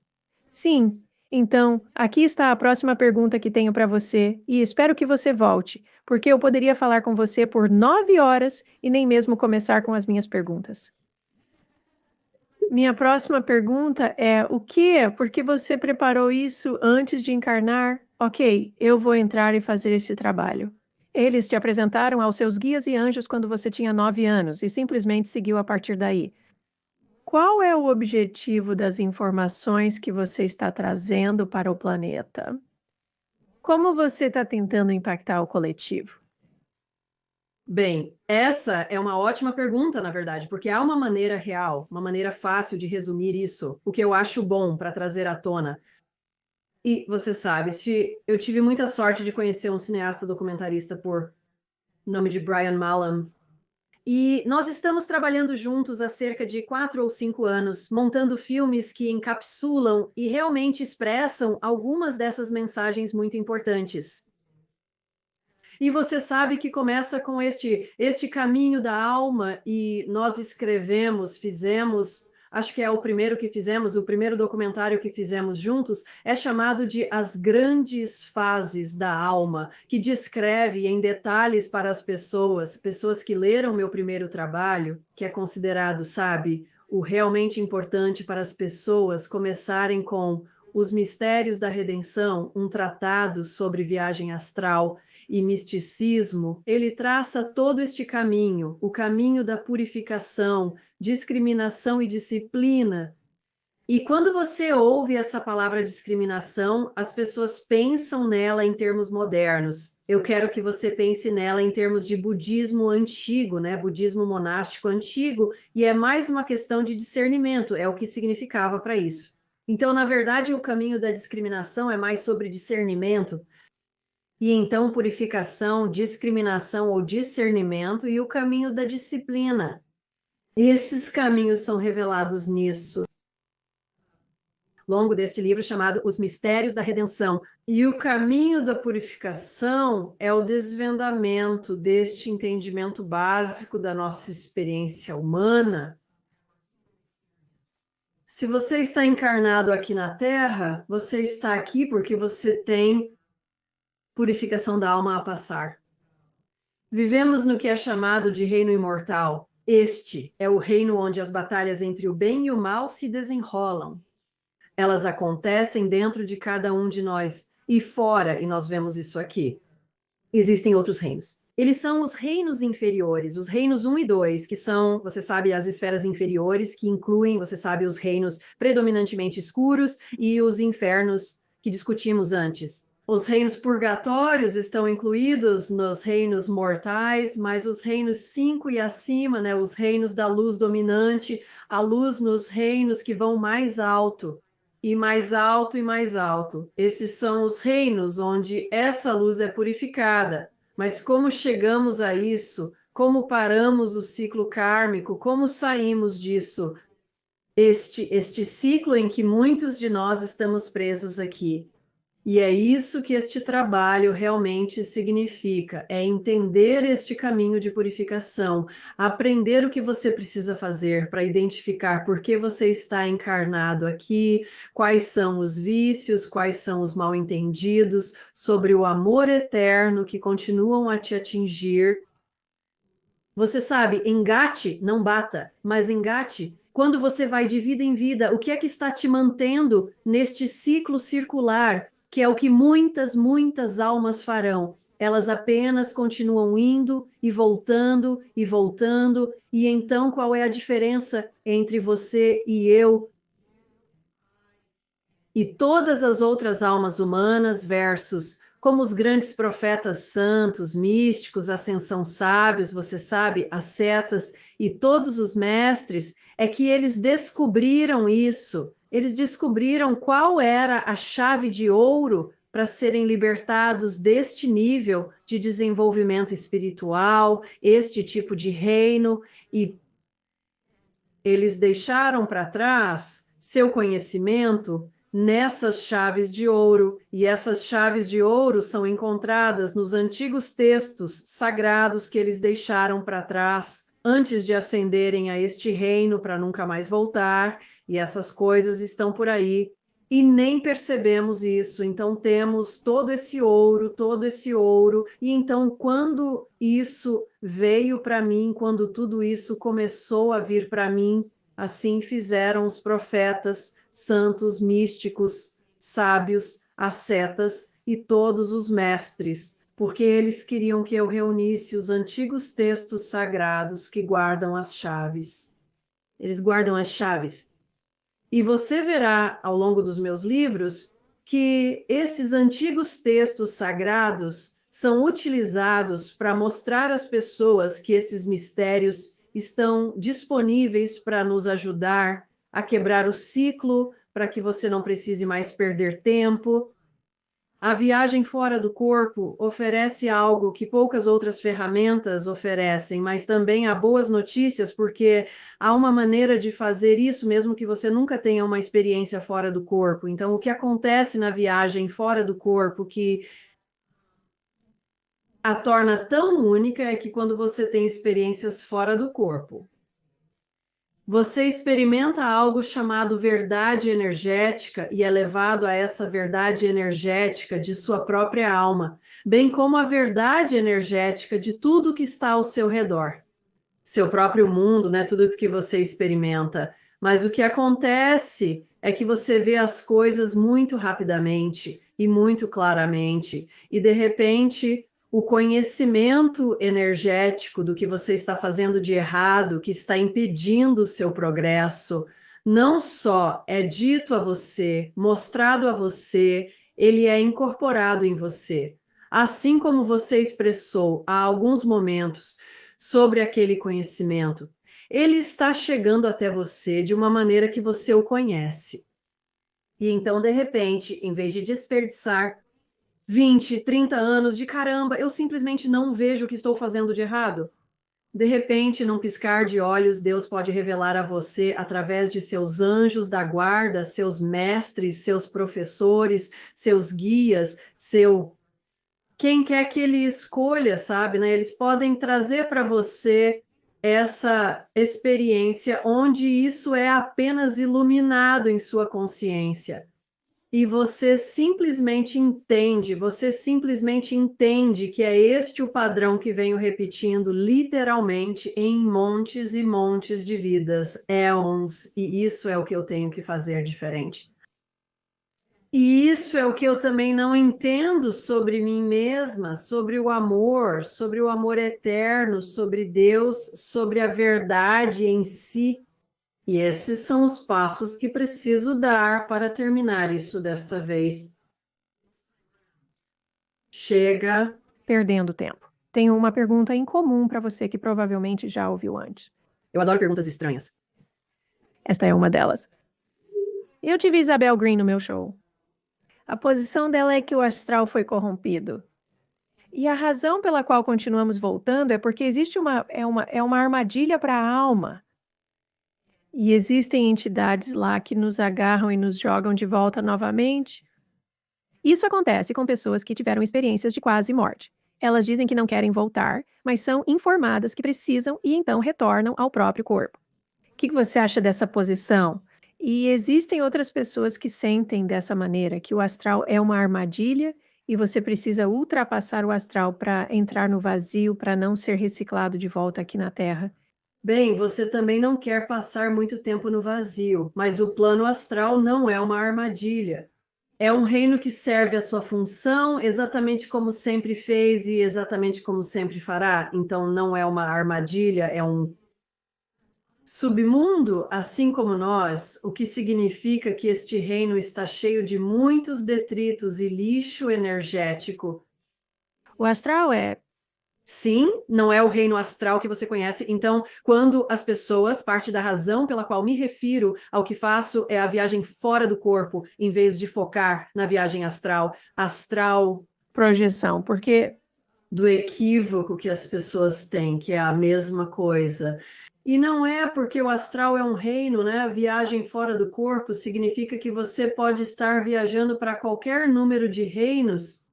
Sim. Então, aqui está a próxima pergunta que tenho para você e espero que você volte, porque eu poderia falar com você por 9 horas e nem mesmo começar com as minhas perguntas. Minha próxima pergunta é: o que? Por que você preparou isso antes de encarnar? Ok, eu vou entrar e fazer esse trabalho. Eles te apresentaram aos seus guias e anjos quando você tinha 9 anos e simplesmente seguiu a partir daí. Qual é o objetivo das informações que você está trazendo para o planeta? Como você está tentando impactar o coletivo? Bem, essa é uma ótima pergunta, na verdade, porque há uma maneira real, uma maneira fácil de resumir isso, o que eu acho bom para trazer à tona. E você sabe, eu tive muita sorte de conhecer um cineasta documentarista por nome de Brian Mallam. E nós estamos trabalhando juntos há cerca de 4 ou 5 anos, montando filmes que encapsulam e realmente expressam algumas dessas mensagens muito importantes. E você sabe que começa com este caminho da alma, e nós escrevemos, fizemos, acho que é o primeiro que fizemos, o primeiro documentário que fizemos juntos, é chamado de As Grandes Fases da Alma, que descreve em detalhes para as pessoas que leram meu primeiro trabalho, que é considerado, sabe, o realmente importante para as pessoas começarem com Os Mistérios da Redenção, um tratado sobre viagem astral e misticismo. Ele traça todo este caminho, o caminho da purificação, discriminação e disciplina. E quando você ouve essa palavra discriminação, as pessoas pensam nela em termos modernos. Eu quero que você pense nela em termos de budismo antigo, né? Budismo monástico antigo, e é mais uma questão de discernimento, é o que significava para isso. Então, na verdade, o caminho da discriminação é mais sobre discernimento, e então purificação, discriminação ou discernimento, e o caminho da disciplina. E esses caminhos são revelados nisso, ao longo deste livro chamado Os Mistérios da Redenção. E o caminho da purificação é o desvendamento deste entendimento básico da nossa experiência humana. Se você está encarnado aqui na Terra, você está aqui porque você tem purificação da alma a passar. Vivemos no que é chamado de reino imortal. Este é o reino onde as batalhas entre o bem e o mal se desenrolam. Elas acontecem dentro de cada um de nós e fora, e nós vemos isso aqui. Existem outros reinos. Eles são os reinos inferiores, os reinos 1 e 2, que são, você sabe, as esferas inferiores, que incluem, você sabe, os reinos predominantemente escuros e os infernos que discutimos antes, Os reinos purgatórios estão incluídos nos reinos mortais, mas os reinos 5 e acima, né, os reinos da luz dominante, a luz nos reinos que vão mais alto, e mais alto e mais alto. Esses são os reinos onde essa luz é purificada. Mas como chegamos a isso? Como paramos o ciclo kármico? Como saímos disso? Este ciclo em que muitos de nós estamos presos aqui. E é isso que este trabalho realmente significa, é entender este caminho de purificação, aprender o que você precisa fazer para identificar por que você está encarnado aqui, quais são os vícios, quais são os mal-entendidos, sobre o amor eterno que continuam a te atingir. Você sabe, engate, não bata, mas engate. Quando você vai de vida em vida, o que é que está te mantendo neste ciclo circular, que é o que muitas, muitas almas farão? Elas apenas continuam indo e voltando, e então qual é a diferença entre você e eu e todas as outras almas humanas versus como os grandes profetas santos, místicos, ascensão sábios, você sabe, ascetas e todos os mestres, é que eles descobriram isso. Eles descobriram qual era a chave de ouro para serem libertados deste nível de desenvolvimento espiritual, este tipo de reino, e eles deixaram para trás seu conhecimento nessas chaves de ouro, e essas chaves de ouro são encontradas nos antigos textos sagrados que eles deixaram para trás antes de ascenderem a este reino para nunca mais voltar, e essas coisas estão por aí. E nem percebemos isso, então temos todo esse ouro, e então quando isso veio para mim, quando tudo isso começou a vir para mim, assim fizeram os profetas, santos, místicos, sábios, ascetas e todos os mestres, porque eles queriam que eu reunisse os antigos textos sagrados que guardam as chaves. Eles guardam as chaves. E você verá ao longo dos meus livros que esses antigos textos sagrados são utilizados para mostrar às pessoas que esses mistérios estão disponíveis para nos ajudar a quebrar o ciclo, para que você não precise mais perder tempo. A viagem fora do corpo oferece algo que poucas outras ferramentas oferecem, mas também há boas notícias, porque há uma maneira de fazer isso mesmo que você nunca tenha uma experiência fora do corpo. Então, o que acontece na viagem fora do corpo que a torna tão única é que quando você tem experiências fora do corpo, você experimenta algo chamado verdade energética e é levado a essa verdade energética de sua própria alma, bem como a verdade energética de tudo que está ao seu redor. Seu próprio mundo, né? Tudo que você experimenta. Mas o que acontece é que você vê as coisas muito rapidamente e muito claramente, e de repente o conhecimento energético do que você está fazendo de errado, que está impedindo o seu progresso, não só é dito a você, mostrado a você, ele é incorporado em você. Assim como você expressou há alguns momentos sobre aquele conhecimento, ele está chegando até você de uma maneira que você o conhece. E então, de repente, em vez de desperdiçar 20, 30 anos de caramba, eu simplesmente não vejo o que estou fazendo de errado. De repente, num piscar de olhos, Deus pode revelar a você, através de seus anjos da guarda, seus mestres, seus professores, seus guias, quem quer que ele escolha, sabe, né? Eles podem trazer para você essa experiência onde isso é apenas iluminado em sua consciência. E você simplesmente entende que é este o padrão que venho repetindo literalmente em montes e montes de vidas, éons, e isso é o que eu tenho que fazer diferente. E isso é o que eu também não entendo sobre mim mesma, sobre o amor eterno, sobre Deus, sobre a verdade em si. E esses são os passos que preciso dar para terminar isso desta vez. Chega. Perdendo tempo. Tenho uma pergunta incomum para você que provavelmente já ouviu antes. Eu adoro perguntas estranhas. Esta é uma delas. Eu tive Isabel Green no meu show. A posição dela é que o astral foi corrompido. E a razão pela qual continuamos voltando é porque existe uma armadilha para a alma. E existem entidades lá que nos agarram e nos jogam de volta novamente. Isso acontece com pessoas que tiveram experiências de quase morte. Elas dizem que não querem voltar, mas são informadas que precisam e então retornam ao próprio corpo. O que você acha dessa posição? E existem outras pessoas que sentem dessa maneira, que o astral é uma armadilha e você precisa ultrapassar o astral para entrar no vazio, para não ser reciclado de volta aqui na Terra. Bem, você também não quer passar muito tempo no vazio, mas o plano astral não é uma armadilha. É um reino que serve a sua função exatamente como sempre fez e exatamente como sempre fará. Então, não é uma armadilha, é um submundo, assim como nós, o que significa que este reino está cheio de muitos detritos e lixo energético. O astral é. Sim, não é o reino astral que você conhece. Então, quando as pessoas, parte da razão pela qual me refiro ao que faço é a viagem fora do corpo, em vez de focar na viagem astral. Astral Projeção, porque do equívoco que as pessoas têm, que é a mesma coisa. E não é porque o astral é um reino, né? A viagem fora do corpo significa que você pode estar viajando para qualquer número de reinos.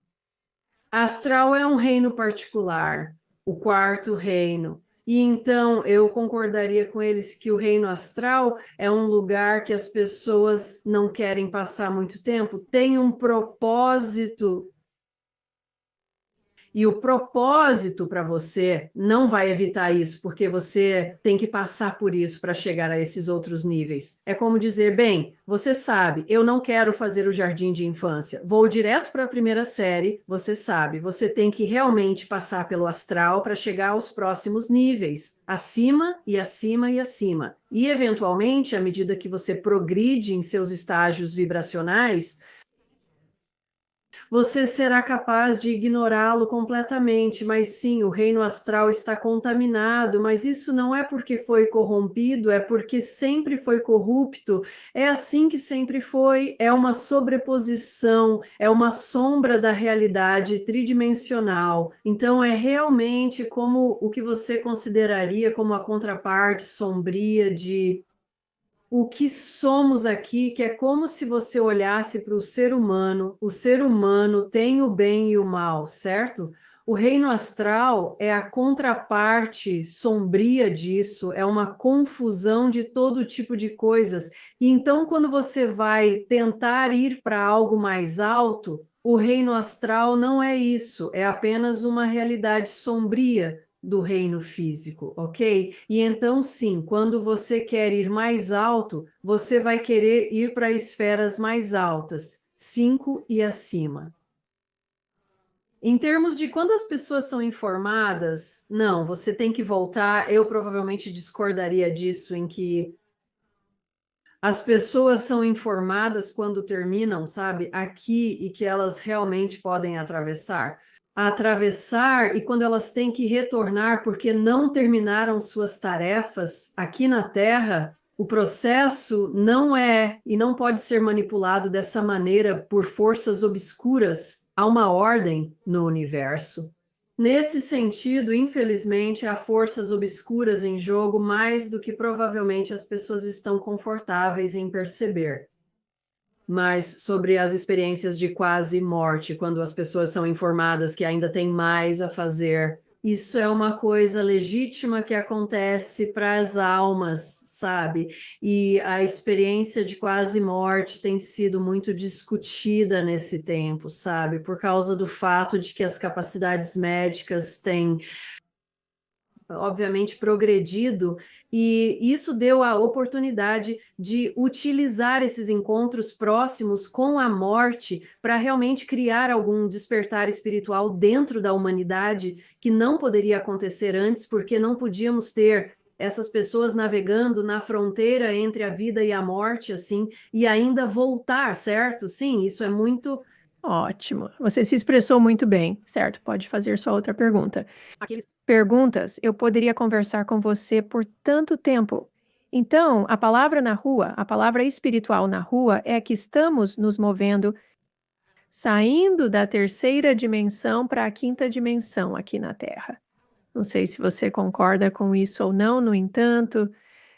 Astral é um reino particular, o quarto reino. E então eu concordaria com eles que o reino astral é um lugar que as pessoas não querem passar muito tempo, tem um propósito. E o propósito para você não vai evitar isso, porque você tem que passar por isso para chegar a esses outros níveis. É como dizer, bem, você sabe, eu não quero fazer o jardim de infância, vou direto para a primeira série, você sabe, você tem que realmente passar pelo astral para chegar aos próximos níveis, acima e acima e acima. E, eventualmente, à medida que você progride em seus estágios vibracionais, você será capaz de ignorá-lo completamente, mas sim, o reino astral está contaminado, mas isso não é porque foi corrompido, é porque sempre foi corrupto, é assim que sempre foi, é uma sobreposição, é uma sombra da realidade tridimensional. Então, é realmente como o que você consideraria como a contraparte sombria de o que somos aqui, que é como se você olhasse para o ser humano tem o bem e o mal, certo? O reino astral é a contraparte sombria disso, é uma confusão de todo tipo de coisas. E então, quando você vai tentar ir para algo mais alto, o reino astral não é isso, é apenas uma realidade sombria do reino físico, ok? E então, sim, quando você quer ir mais alto, você vai querer ir para esferas mais altas, 5 e acima. Em termos de quando as pessoas são informadas, não, você tem que voltar. Eu provavelmente discordaria disso, em que as pessoas são informadas quando terminam, sabe, aqui e que elas realmente podem atravessar e quando elas têm que retornar porque não terminaram suas tarefas aqui na Terra, o processo não é e não pode ser manipulado dessa maneira por forças obscuras. Há uma ordem no universo. Nesse sentido, infelizmente, há forças obscuras em jogo mais do que provavelmente as pessoas estão confortáveis em perceber. Mas sobre as experiências de quase morte, quando as pessoas são informadas que ainda tem mais a fazer, isso é uma coisa legítima que acontece para as almas, sabe? E a experiência de quase morte tem sido muito discutida nesse tempo, sabe? Por causa do fato de que as capacidades médicas têm obviamente progredido, e isso deu a oportunidade de utilizar esses encontros próximos com a morte para realmente criar algum despertar espiritual dentro da humanidade que não poderia acontecer antes, porque não podíamos ter essas pessoas navegando na fronteira entre a vida e a morte, assim, e ainda voltar, certo? Sim, isso é muito Ótimo. Você se expressou muito bem, certo? Pode fazer sua outra pergunta. Aqueles... Perguntas, eu poderia conversar com você por tanto tempo. Então, a palavra na rua, a palavra espiritual na rua é que estamos nos movendo, saindo da terceira dimensão para a quinta dimensão aqui na Terra. Não sei se você concorda com isso ou não, no entanto,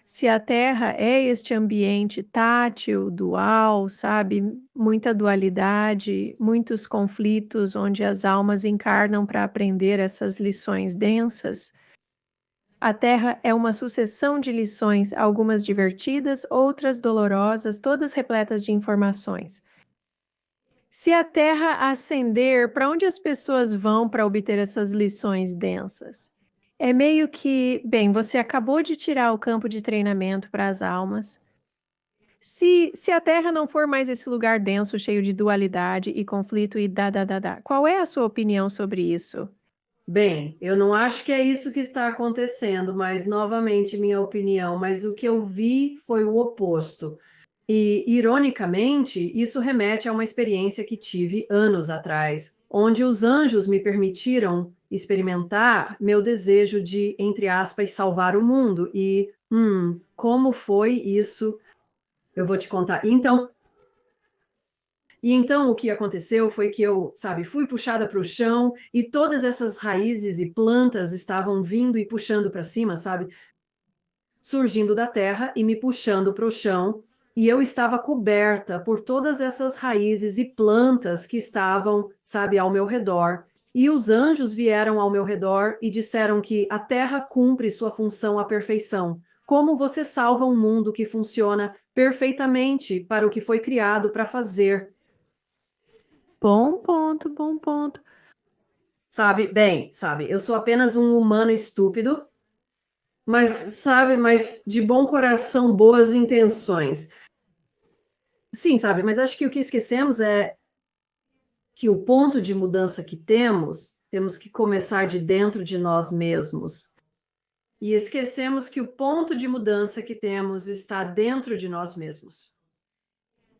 se a Terra é este ambiente tátil, dual, sabe? Muita dualidade, muitos conflitos onde as almas encarnam para aprender essas lições densas. A Terra é uma sucessão de lições, algumas divertidas, outras dolorosas, todas repletas de informações. Se a Terra ascender, para onde as pessoas vão para obter essas lições densas? É meio que, bem, você acabou de tirar o campo de treinamento para as almas. Se a Terra não for mais esse lugar denso, cheio de dualidade e conflito e qual é a sua opinião sobre isso? Bem, eu não acho que é isso que está acontecendo, mas novamente minha opinião, mas o que eu vi foi o oposto. E, ironicamente, isso remete a uma experiência que tive anos atrás, onde os anjos me permitiram experimentar meu desejo de, entre aspas, salvar o mundo. E, como foi isso? Eu vou te contar. Então o que aconteceu foi que eu, sabe, fui puxada para o chão e todas essas raízes e plantas estavam vindo e puxando para cima, sabe? Surgindo da terra e me puxando para o chão, e eu estava coberta por todas essas raízes e plantas que estavam, sabe, ao meu redor. E os anjos vieram ao meu redor e disseram que a terra cumpre sua função à perfeição. Como você salva um mundo que funciona perfeitamente para o que foi criado para fazer? Bom ponto, bom ponto. Sabe, bem, sabe, eu sou apenas um humano estúpido, mas, sabe, mas de bom coração, boas intenções. Sim, sabe, mas acho que o que esquecemos é que o ponto de mudança que temos que começar de dentro de nós mesmos. E esquecemos que o ponto de mudança que temos está dentro de nós mesmos.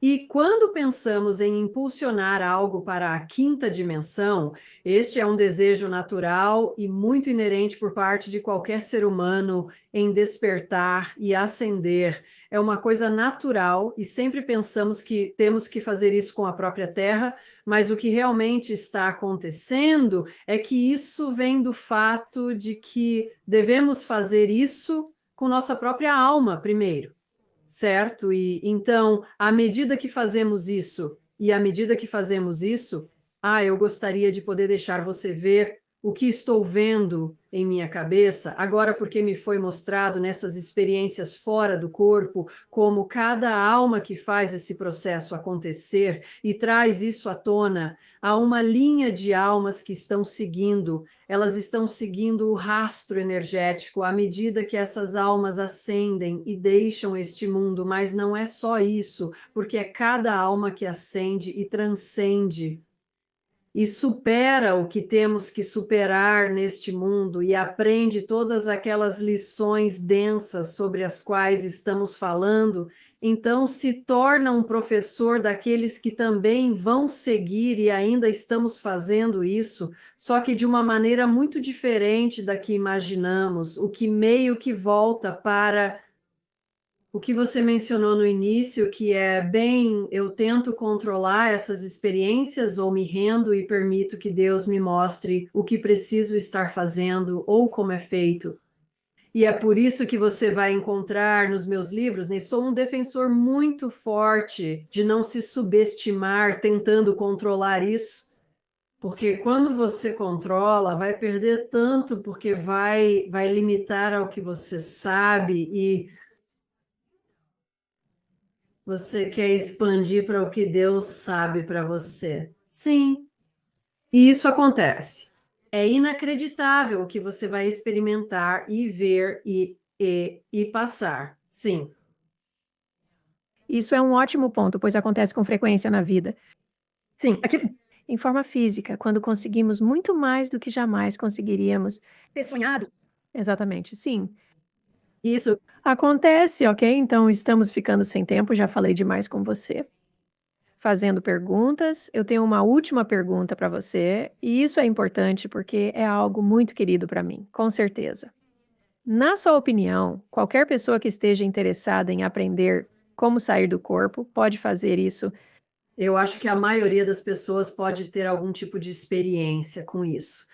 E quando pensamos em impulsionar algo para a quinta dimensão, este é um desejo natural e muito inerente por parte de qualquer ser humano em despertar e ascender. É uma coisa natural e sempre pensamos que temos que fazer isso com a própria Terra, mas o que realmente está acontecendo é que isso vem do fato de que devemos fazer isso com nossa própria alma primeiro. Certo? E então, à medida que fazemos isso, eu gostaria de poder deixar você ver o que estou vendo em minha cabeça, agora porque me foi mostrado nessas experiências fora do corpo, como cada alma que faz esse processo acontecer e traz isso à tona, há uma linha de almas que estão seguindo, elas estão seguindo o rastro energético à medida que essas almas ascendem e deixam este mundo, mas não é só isso, porque é cada alma que ascende e transcende e supera o que temos que superar neste mundo e aprende todas aquelas lições densas sobre as quais estamos falando, então se torna um professor daqueles que também vão seguir e ainda estamos fazendo isso, só que de uma maneira muito diferente da que imaginamos, o que meio que volta para o que você mencionou no início, que é, bem, eu tento controlar essas experiências ou me rendo e permito que Deus me mostre o que preciso estar fazendo ou como é feito. E é por isso que você vai encontrar nos meus livros, né? Sou um defensor muito forte de não se subestimar tentando controlar isso, porque quando você controla, vai perder tanto, porque vai limitar ao que você sabe e você quer expandir para o que Deus sabe para você. Sim, e isso acontece. É inacreditável o que você vai experimentar e ver e passar. Sim. Isso é um ótimo ponto, pois acontece com frequência na vida. Sim, Em forma física, quando conseguimos muito mais do que jamais conseguiríamos ter sonhado. exatamente, sim. Isso. Acontece, ok? Então estamos ficando sem tempo, já falei demais com você. fazendo perguntas, eu tenho uma última pergunta para você, e isso é importante porque é algo muito querido para mim, com certeza. Na sua opinião, qualquer pessoa que esteja interessada em aprender como sair do corpo pode fazer isso? Eu acho que a maioria das pessoas pode ter algum tipo de experiência com isso.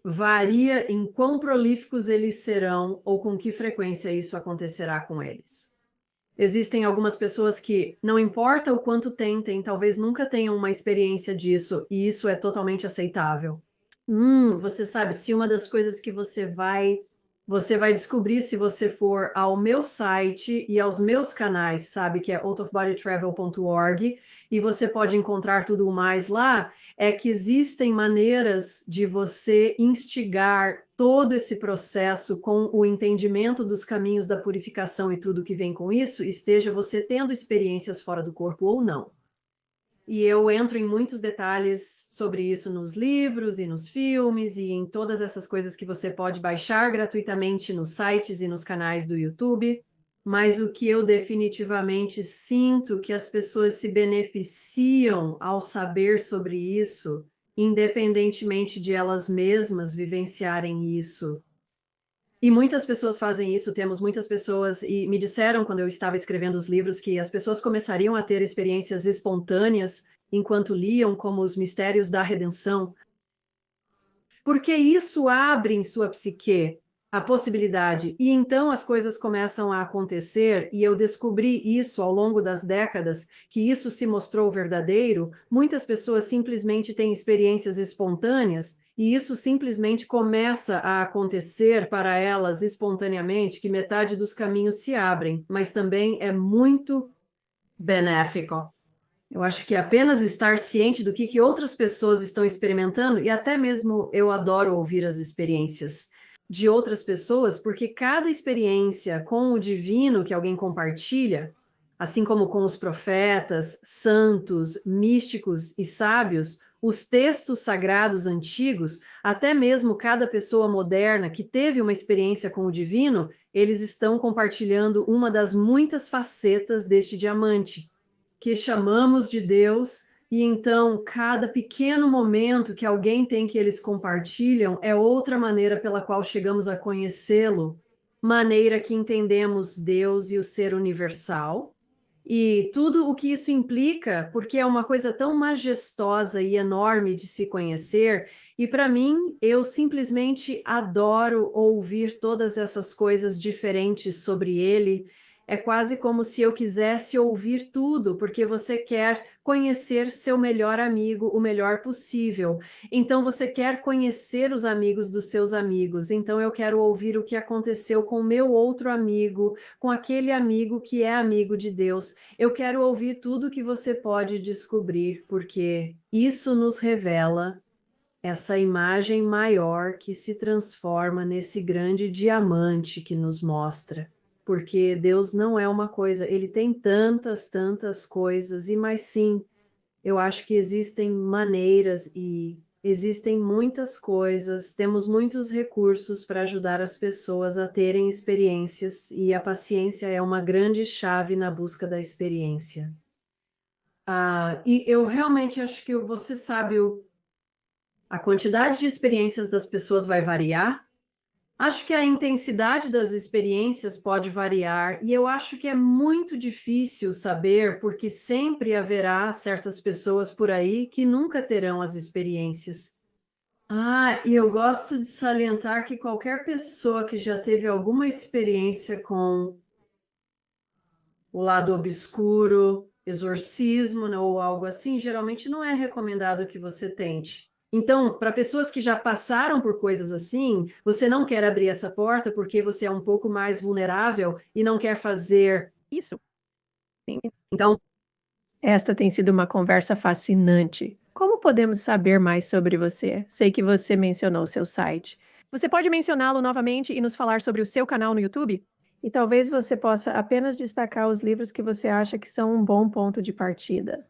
Varia em quão prolíficos eles serão ou com que frequência isso acontecerá com eles. Existem algumas pessoas que, não importa o quanto tentem, talvez nunca tenham uma experiência disso, e isso é totalmente aceitável. Você sabe, se uma das coisas que você vai descobrir se você for ao meu site e aos meus canais, sabe, que é outofbodytravel.org, e você pode encontrar tudo mais lá, é que existem maneiras de você instigar todo esse processo com o entendimento dos caminhos da purificação e tudo que vem com isso, esteja você tendo experiências fora do corpo ou não. E eu entro em muitos detalhes sobre isso nos livros e nos filmes e em todas essas coisas que você pode baixar gratuitamente nos sites e nos canais do YouTube. Mas o que eu definitivamente sinto que as pessoas se beneficiam ao saber sobre isso, independentemente de elas mesmas vivenciarem isso. E muitas pessoas fazem isso, temos muitas pessoas, e me disseram quando eu estava escrevendo os livros que as pessoas começariam a ter experiências espontâneas enquanto liam, como os mistérios da redenção, porque isso abre em sua psique a possibilidade, e então as coisas começam a acontecer, e eu descobri isso ao longo das décadas, que isso se mostrou verdadeiro. Muitas pessoas simplesmente têm experiências espontâneas, e isso simplesmente começa a acontecer para elas espontaneamente, que metade dos caminhos se abrem, mas também é muito benéfico. Eu acho que apenas estar ciente do que outras pessoas estão experimentando, e até mesmo eu adoro ouvir as experiências de outras pessoas, porque cada experiência com o divino que alguém compartilha, assim como com os profetas, santos, místicos e sábios, os textos sagrados antigos, até mesmo cada pessoa moderna que teve uma experiência com o divino, eles estão compartilhando uma das muitas facetas deste diamante, que chamamos de Deus, e então cada pequeno momento que alguém tem que eles compartilham é outra maneira pela qual chegamos a conhecê-lo, maneira que entendemos Deus e o ser universal, e tudo o que isso implica, porque é uma coisa tão majestosa e enorme de se conhecer, e para mim, eu simplesmente adoro ouvir todas essas coisas diferentes sobre ele. É quase como se eu quisesse ouvir tudo, porque você quer conhecer seu melhor amigo o melhor possível. Então você quer conhecer os amigos dos seus amigos. Então eu quero ouvir o que aconteceu com o meu outro amigo, com aquele amigo que é amigo de Deus. Eu quero ouvir tudo que você pode descobrir, porque isso nos revela essa imagem maior que se transforma nesse grande diamante que nos mostra. Porque Deus não é uma coisa, ele tem tantas, tantas coisas, e mas sim, eu acho que existem maneiras e existem muitas coisas, temos muitos recursos para ajudar as pessoas a terem experiências, e a paciência é uma grande chave na busca da experiência. E eu realmente acho que você sabe, a quantidade de experiências das pessoas vai variar. Acho que a intensidade das experiências pode variar, e eu acho que é muito difícil saber, porque sempre haverá certas pessoas por aí que nunca terão as experiências. E eu gosto de salientar que qualquer pessoa que já teve alguma experiência com o lado obscuro, exorcismo, né, ou algo assim, geralmente não é recomendado que você tente. Então, para pessoas que já passaram por coisas assim, você não quer abrir essa porta porque você é um pouco mais vulnerável e não quer fazer Isso. Sim. Então, Esta tem sido uma conversa fascinante. Como podemos saber mais sobre você? Sei que você mencionou seu site. Você pode mencioná-lo novamente e nos falar sobre o seu canal no YouTube? E talvez você possa apenas destacar os livros que você acha que são um bom ponto de partida.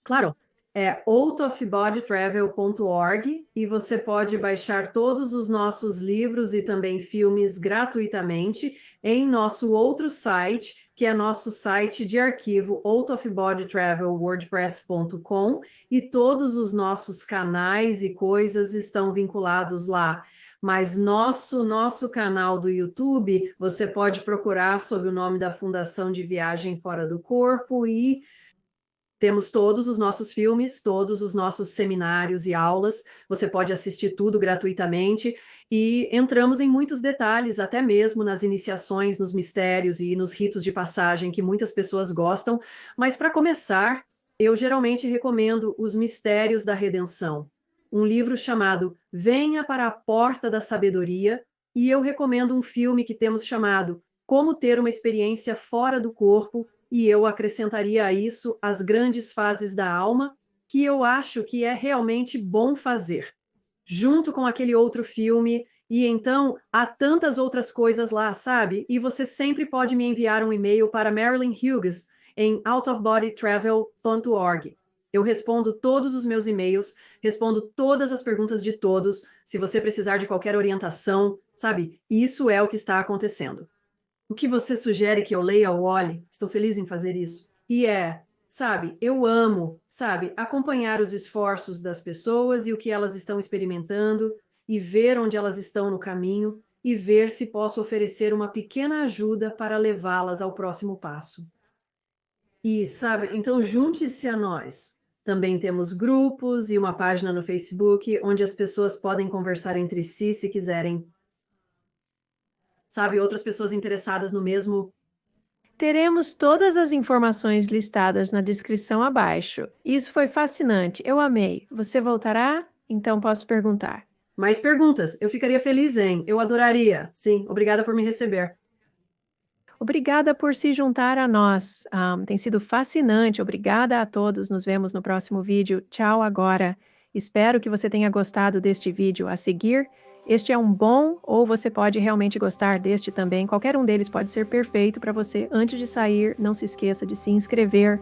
claro, é outofbodytravel.org e você pode baixar todos os nossos livros e também filmes gratuitamente em nosso outro site, que é nosso site de arquivo outofbodytravelwordpress.com, e todos os nossos canais e coisas estão vinculados lá. Mas nosso canal do YouTube, você pode procurar sob o nome da Fundação de Viagem Fora do Corpo e temos todos os nossos filmes, todos os nossos seminários e aulas. Você pode assistir tudo gratuitamente e entramos em muitos detalhes, até mesmo nas iniciações, nos mistérios e nos ritos de passagem que muitas pessoas gostam. Mas para começar, eu geralmente recomendo Os Mistérios da Redenção, um livro chamado Venha para a Porta da Sabedoria, e eu recomendo um filme que temos chamado Como Ter uma Experiência Fora do Corpo, e eu acrescentaria a isso As Grandes Fases da Alma, que eu acho que é realmente bom fazer, junto com aquele outro filme. E então há tantas outras coisas lá, sabe? E você sempre pode me enviar um e-mail para Marilyn Hughes em outofbodytravel.org. Eu respondo todos os meus e-mails, respondo todas as perguntas de todos, se você precisar de qualquer orientação, sabe? Isso é o que está acontecendo. O que você sugere que eu leia ou olhe? Estou feliz em fazer isso. E sabe, eu amo, sabe, acompanhar os esforços das pessoas e o que elas estão experimentando e ver onde elas estão no caminho e ver se posso oferecer uma pequena ajuda para levá-las ao próximo passo. E, sabe, então junte-se a nós. Também temos grupos e uma página no Facebook onde as pessoas podem conversar entre si se quiserem. Sabe, outras pessoas interessadas no mesmo. Teremos todas as informações listadas na descrição abaixo. Isso foi fascinante, eu amei. Você voltará? Então posso perguntar. Mais perguntas? Eu ficaria feliz em. Eu adoraria. Sim, obrigada por me receber. Obrigada por se juntar a nós. Tem sido fascinante. Obrigada a todos. Nos vemos no próximo vídeo. Tchau agora. Espero que você tenha gostado deste vídeo. A seguir, este é um bom ou você pode realmente gostar deste também. Qualquer um deles pode ser perfeito para você. Antes de sair, não se esqueça de se inscrever